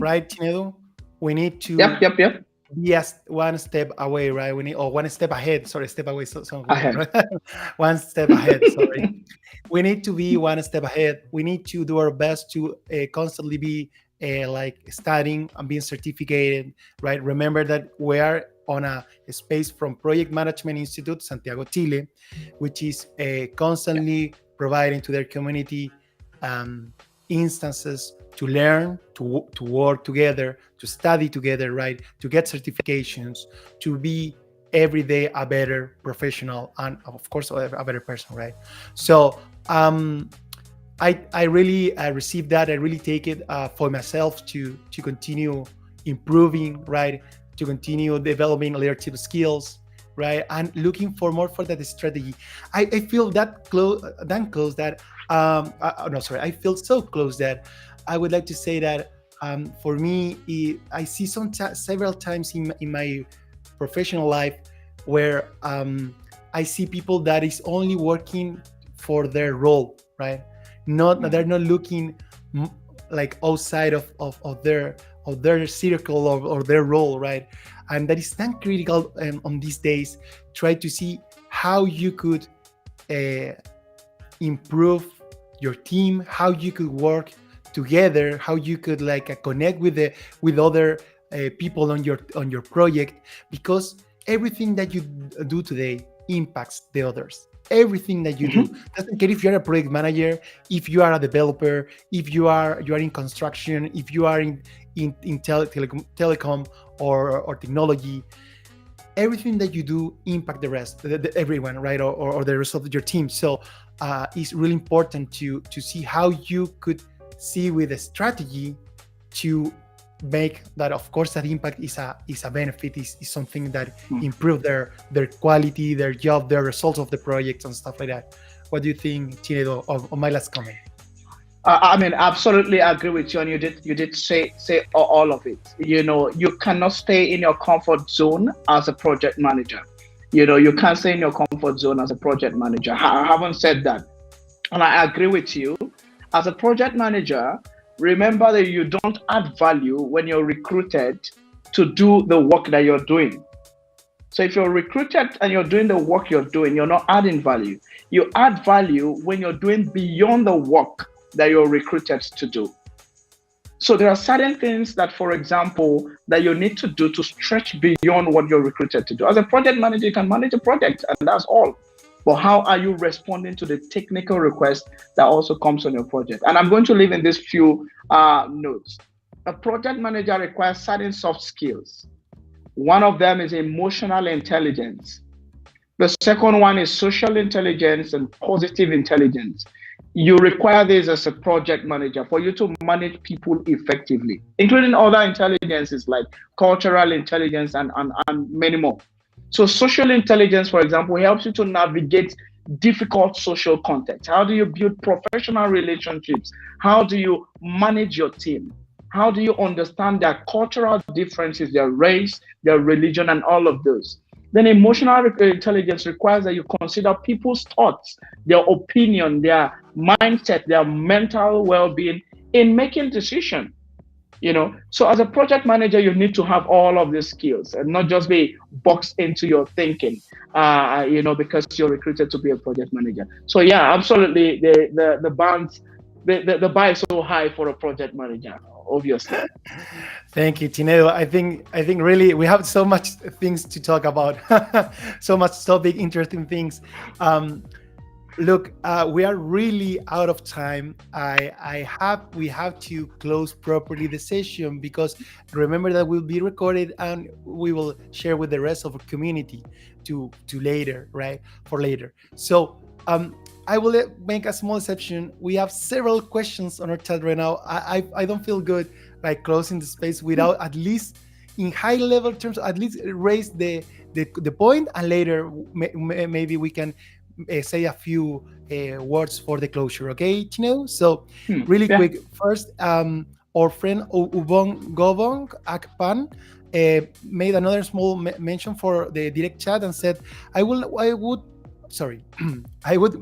Right, Chinedu? We need to Yep. be one step away, right? One step ahead. Sorry, step away. Ahead. Right? One step ahead. Sorry. We need to be one step ahead. We need to do our best to constantly be studying and being certificated, right? Remember that we are on a space from Project Management Institute, Santiago, Chile, which is constantly providing to their community instances to learn, to work together, to study together, right? To get certifications, to be every day a better professional and, of course, a better person, right? So I really received that. I really take it for myself to continue improving, right? To continue developing leadership skills, right? And looking for more for that strategy. I feel that close that I feel so close that I would like to say that for me, I see several times in my professional life where I see people that is only working for their role, right? They're not looking outside of their circle or their role, right? And that is then critical on these days. Try to see how you could improve your team, how you could work together, how you could connect with other people on your project, because everything that you do today impacts the others. Everything that you do, doesn't care if you're a project manager, if you are a developer, if you are in construction, if you are in telecom or technology. Everything that you do impact the rest, everyone, right? Or the rest of your team. So it's really important to see how you could see with a strategy to make that, of course, that impact is a benefit, is something that Mm. improve their quality, their job, their results of the projects and stuff like that. What do you think, Chinedo, of my last comment? I mean, absolutely agree with you, and you did say all of it. You know, you cannot stay in your comfort zone as a project manager. You know, you can't stay in your comfort zone as a project manager. I haven't said that, and I agree with you. As a project manager, remember that you don't add value when you're recruited to do the work that you're doing. So if you're recruited and you're doing the work you're doing, you're not adding value. You add value when you're doing beyond the work that you're recruited to do. So there are certain things that, for example, that you need to do to stretch beyond what you're recruited to do. As a project manager, you can manage a project, and that's all. But how are you responding to the technical request that also comes on your project? And I'm going to leave in these few notes. A project manager requires certain soft skills. One of them is emotional intelligence. The second one is social intelligence and positive intelligence. You require this as a project manager for you to manage people effectively, including other intelligences like cultural intelligence and many more. So social intelligence, for example, helps you to navigate difficult social context. How do you build professional relationships? How do you manage your team? How do you understand their cultural differences, their race, their religion, and all of those? Then emotional intelligence requires that you consider people's thoughts, their opinion, their mindset, their mental well-being in making decisions. You know, so as a project manager, you need to have all of these skills and not just be boxed into your thinking, because you're recruited to be a project manager. So yeah, absolutely, the bar is so high for a project manager, obviously. Thank you, Chinedo. I think really we have so much things to talk about, so big, interesting things. Look, we are really out of time. We have to close properly the session, because remember that will be recorded and we will share with the rest of the community to later, right? For later. So I will make a small exception. We have several questions on our chat right now. I don't feel good like closing the space without at least in high level terms, at least raise the point, and later maybe we can say a few words for the closure, okay, Chino? So really Yeah. quick, first, our friend Ubong Gobong Akpan made another small mention for the direct chat and said, I would I would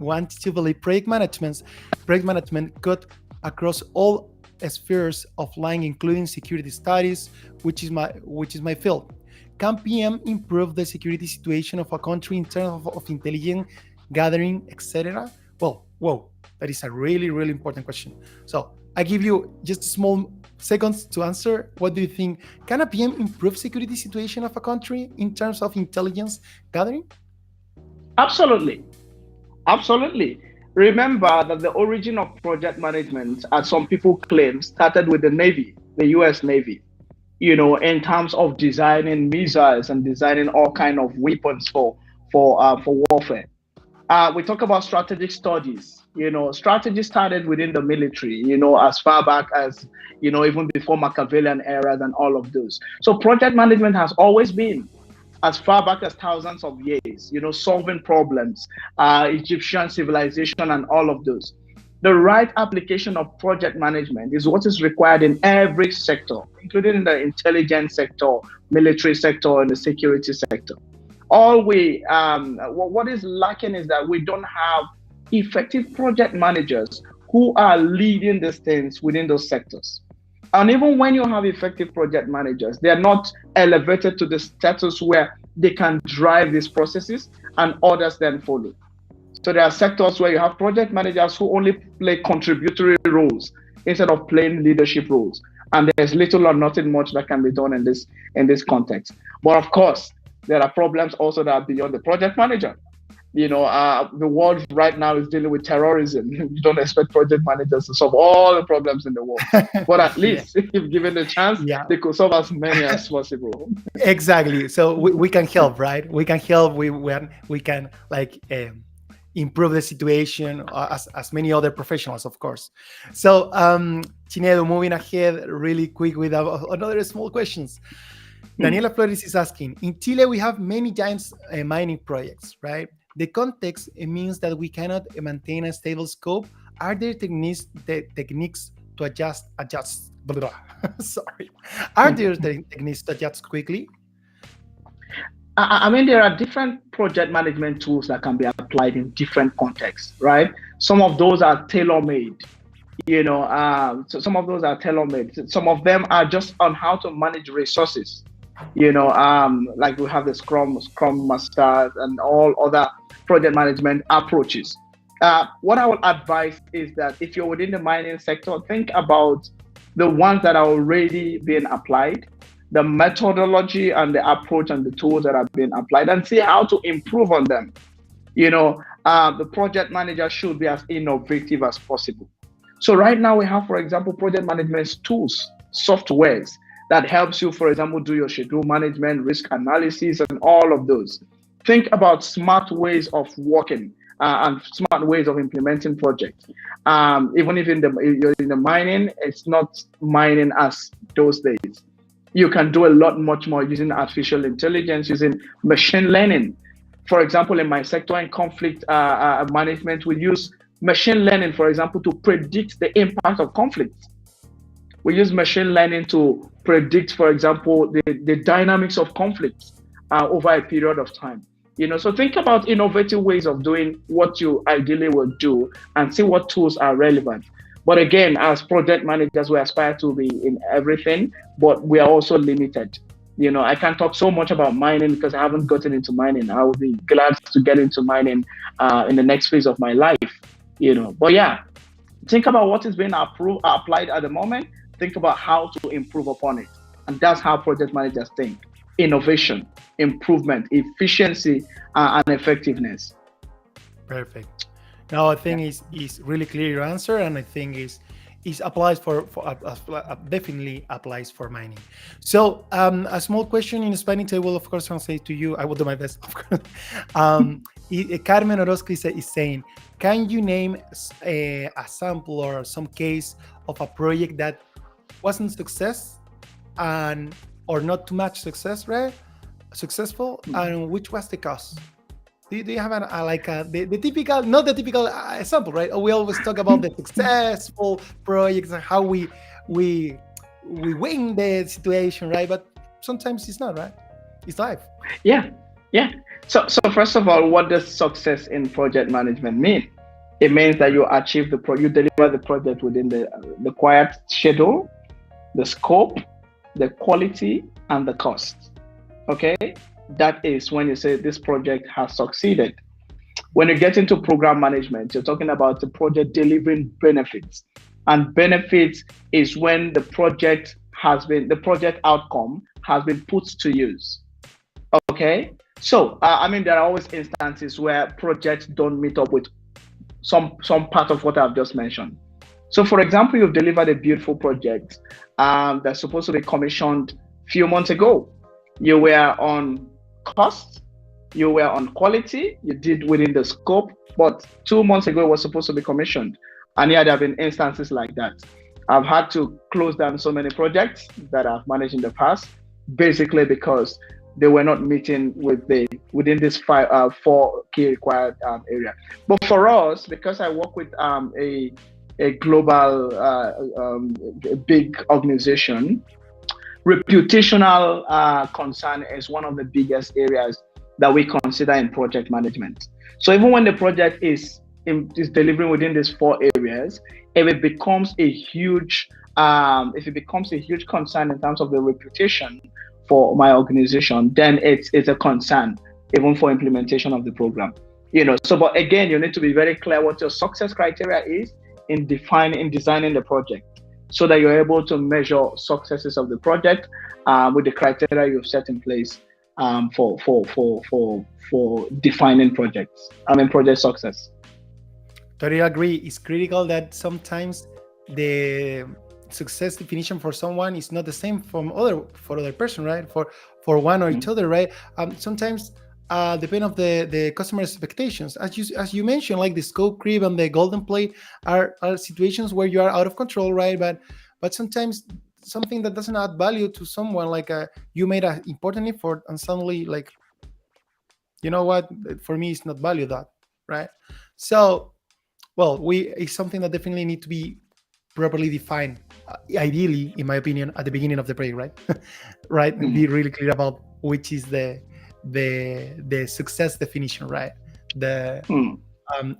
want to believe project management cut across all spheres of line, including security studies, which is my field. Can PM improve the security situation of a country in terms of intelligence gathering, etc.? Well, whoa, that is a really, really important question. So I give you just small seconds to answer. What do you think? Can a PM improve security situation of a country in terms of intelligence gathering? Absolutely. Absolutely. Remember that the origin of project management, as some people claim, started with the Navy, the US Navy, in terms of designing missiles and designing all kind of weapons for warfare. We talk about strategic studies. Strategy started within the military, as far back as, even before Machiavellian eras and all of those. So project management has always been as far back as thousands of years, solving problems, Egyptian civilization and all of those. The right application of project management is what is required in every sector, including in the intelligence sector, military sector, and the security sector. What is lacking is that we don't have effective project managers who are leading these things within those sectors. And even when you have effective project managers, they are not elevated to the status where they can drive these processes and others then follow. So there are sectors where you have project managers who only play contributory roles instead of playing leadership roles. And there's little or nothing much that can be done in this context. But of course, there are problems also that are beyond the project manager. The world right now is dealing with terrorism. You don't expect project managers to solve all the problems in the world. But at least, if given the chance, they could solve as many as possible. Exactly. So we can help, right? We can help. We can like improve the situation as many other professionals, of course. So, Chinedo, moving ahead really quick with another small questions. Daniela Flores is asking, in Chile, we have many giant mining projects, right? The context means that we cannot maintain a stable scope. Are there techniques to adjust, blah, blah, sorry. Are there techniques to adjust quickly? I mean, there are different project management tools that can be applied in different contexts, right? Some of those are tailor-made, so some of those are tailor-made. Some of them are just on how to manage resources, like we have the Scrum Master and all other project management approaches. What I would advise is that if you're within the mining sector, think about the ones that are already being applied, the methodology and the approach and the tools that have been applied, and see how to improve on them. The project manager should be as innovative as possible. So right now we have, for example, project management tools, softwares that helps you, for example, do your schedule management, risk analysis, and all of those. Think about smart ways of working and smart ways of implementing projects. Even if you're in the mining, it's not mining as those days. You can do a lot much more using artificial intelligence, using machine learning. For example, in my sector in conflict management, we use machine learning, for example, to predict the impact of conflict. We use machine learning to predict, for example, the dynamics of conflict over a period of time. So think about innovative ways of doing what you ideally would do and see what tools are relevant. But again, as project managers, we aspire to be in everything, but we are also limited. I can't talk so much about mining because I haven't gotten into mining. I will be glad to get into mining in the next phase of my life. But yeah, think about what is being applied at the moment. Think about how to improve upon it. And that's how project managers think. Innovation, improvement, efficiency, and effectiveness. Perfect. No, I think is really clear your answer, and I think is applies for definitely applies for mining. So a small question in Spanish, I will of course translate to you. I will do my best, of course. Carmen Orozco is saying, can you name a sample or some case of a project that wasn't or not too much successful, and which was the cause? Do you have the typical, not the typical example, right? We always talk about the successful projects and how we win the situation, right? But sometimes it's not, right? It's life. Yeah. So first of all, what does success in project management mean? It means that you achieve you deliver the project within the required schedule, the scope, the quality, and the cost. Okay? That is when you say this project has succeeded. When you get into program management, you're talking about the project delivering benefits. And benefits is when the project outcome has been put to use. Okay? So, there are always instances where projects don't meet up with some part of what I've just mentioned. So, for example, you've delivered a beautiful project that's supposed to be commissioned a few months ago. You were on cost, you were on quality, you did within the scope, but 2 months ago it was supposed to be commissioned. And yeah, there have been instances like that. I've had to close down so many projects that I've managed in the past, basically because they were not meeting within this 4 key required area. But for us, because I work with a global big organization, reputational concern is one of the biggest areas that we consider in project management. So even when the project is delivering within these 4 areas, if it becomes a huge concern in terms of the reputation for my organization, then it's a concern even for implementation of the program. But again, you need to be very clear what your success criteria is in designing the project, so that you're able to measure successes of the project with the criteria you've set in place for defining project success. Totally agree. It's critical that sometimes the success definition for someone is not the same for other person, right? For one or each other, right? Sometimes depend of the customer expectations. As you mentioned, like the scope creep and the golden plate are situations where you are out of control, right? But sometimes something that doesn't add value to someone, like you made an important effort and suddenly, like, you know what, for me it's not value that, right? So, well, we it's something that definitely need to be properly defined, ideally, in my opinion, at the beginning of the project, right? Right, and be really clear about which is the success definition, right? The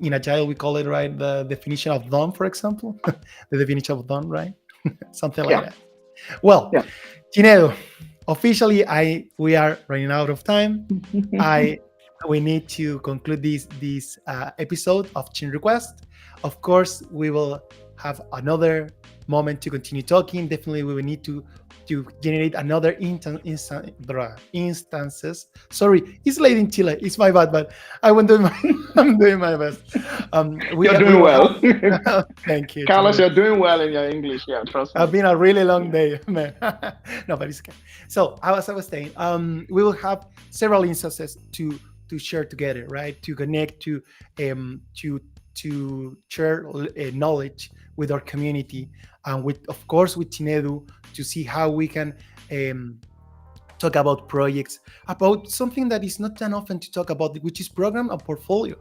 In agile we call it, right, the definition of done, for example. The definition of done, right? Something like Yeah. that. Well, Yeah. Chinedo, officially we are running out of time. I We need to conclude this episode of Chin Request. Of course, we will have another moment to continue talking. Definitely, we will need to generate another instances. Sorry, it's late in Chile. It's my bad, but I'm doing my best. You're doing well. Thank you, Carlos, Chinedo. you're doing well in your English. Yeah, trust me. It's been a really long day, man. No, but it's okay. So, as I was saying, we will have several instances to share together, right? To connect, to share knowledge with our community, and with, of course, with Chinedu, to see how we can talk about projects, about something that is not tan often to talk about, which is program and portfolio.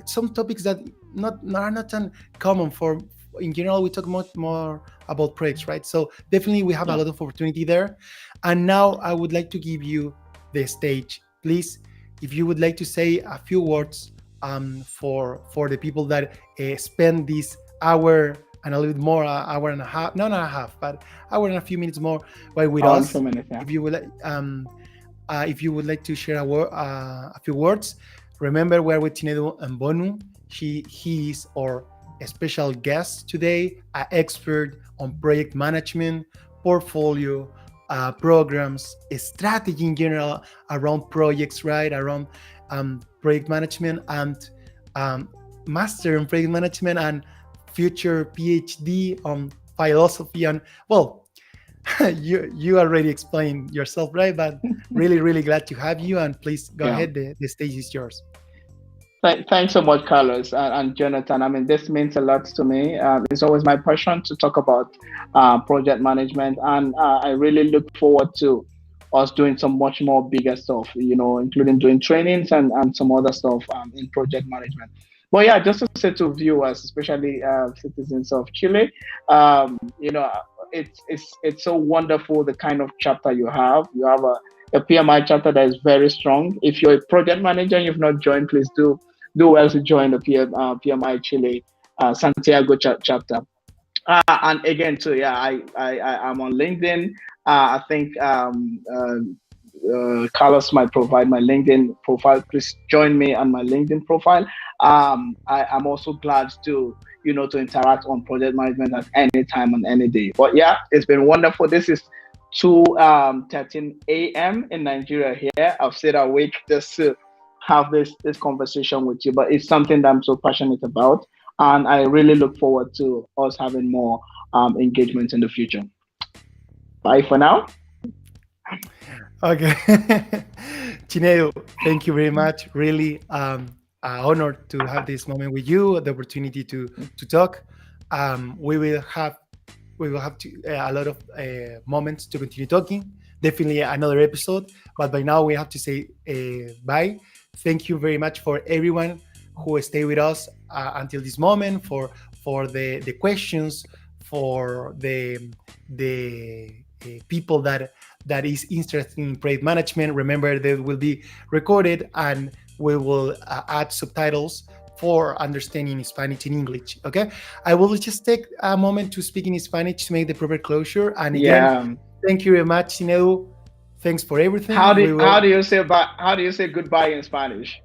Some topics that are not tan common for. In general, we talk much more about projects, right? So definitely we have a lot of opportunity there. And now I would like to give you the stage, please. If you would like to say a few words for the people that spend this hour and a little bit more, hour and a half, no, not a half, but hour and a few minutes more with us. Yeah. If you would like to share a few words, remember we're with Chinedu and Bonu. He is our special guest today, an expert on project management, portfolio, programs, strategy in general around projects, right? Around project management and master in project management and future PhD on philosophy. And well, you already explained yourself, right? But really, really glad to have you. And please go ahead. The stage is yours. Thanks so much, Carlos and Jonathan. I mean, this means a lot to me. It's always my passion to talk about project management, and I really look forward to us doing some much more bigger stuff, including doing trainings and some other stuff in project management. But yeah, just to say to viewers, especially citizens of Chile, it's so wonderful the kind of chapter you have. You have a PMI chapter that is very strong. If you're a project manager and you've not joined, please do well to join the PMI Chile Santiago chapter. And again, too, yeah, I'm on LinkedIn. I think Carlos might provide my LinkedIn profile. Please join me on my LinkedIn profile. I'm also glad to interact on project management at any time and any day. But yeah, it's been wonderful. This is 2:13 a.m. in Nigeria here. I've stayed awake just to have this conversation with you, but it's something that I'm so passionate about, and I really look forward to us having more engagement in the future. Bye for now. Okay. Chinedu, thank you very much. Really honored to have this moment with you, the opportunity to talk. We will have a lot of moments to continue talking. Definitely another episode, but by now we have to say bye. Thank you very much for everyone who stayed with us until this moment, for the questions, for the people that is interested in project management. Remember, they will be recorded and we will add subtitles for understanding Spanish and English. Okay, I will just take a moment to speak in Spanish to make the proper closure. And again, thank you very much, Chinedu. Thanks for everything. How do you say goodbye in Spanish?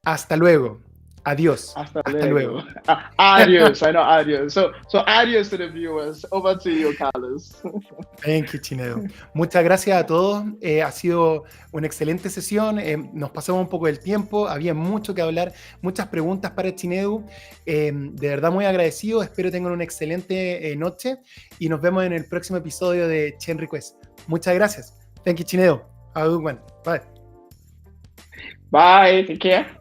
Hasta luego. Adiós. Hasta luego. Adios. I know adios. So adios to the viewers. Over to you, Carlos. Thank you, Chinedu. Muchas gracias a todos. Ha sido una excelente sesión. Nos pasamos un poco del tiempo. Había mucho que hablar, muchas preguntas para Chinedu. De verdad muy agradecido. Espero tengan una excelente noche y nos vemos en el próximo episodio de Chen Request. Muchas gracias. Thank you, Chinedu. Have a good one. Bye. Bye. Take care.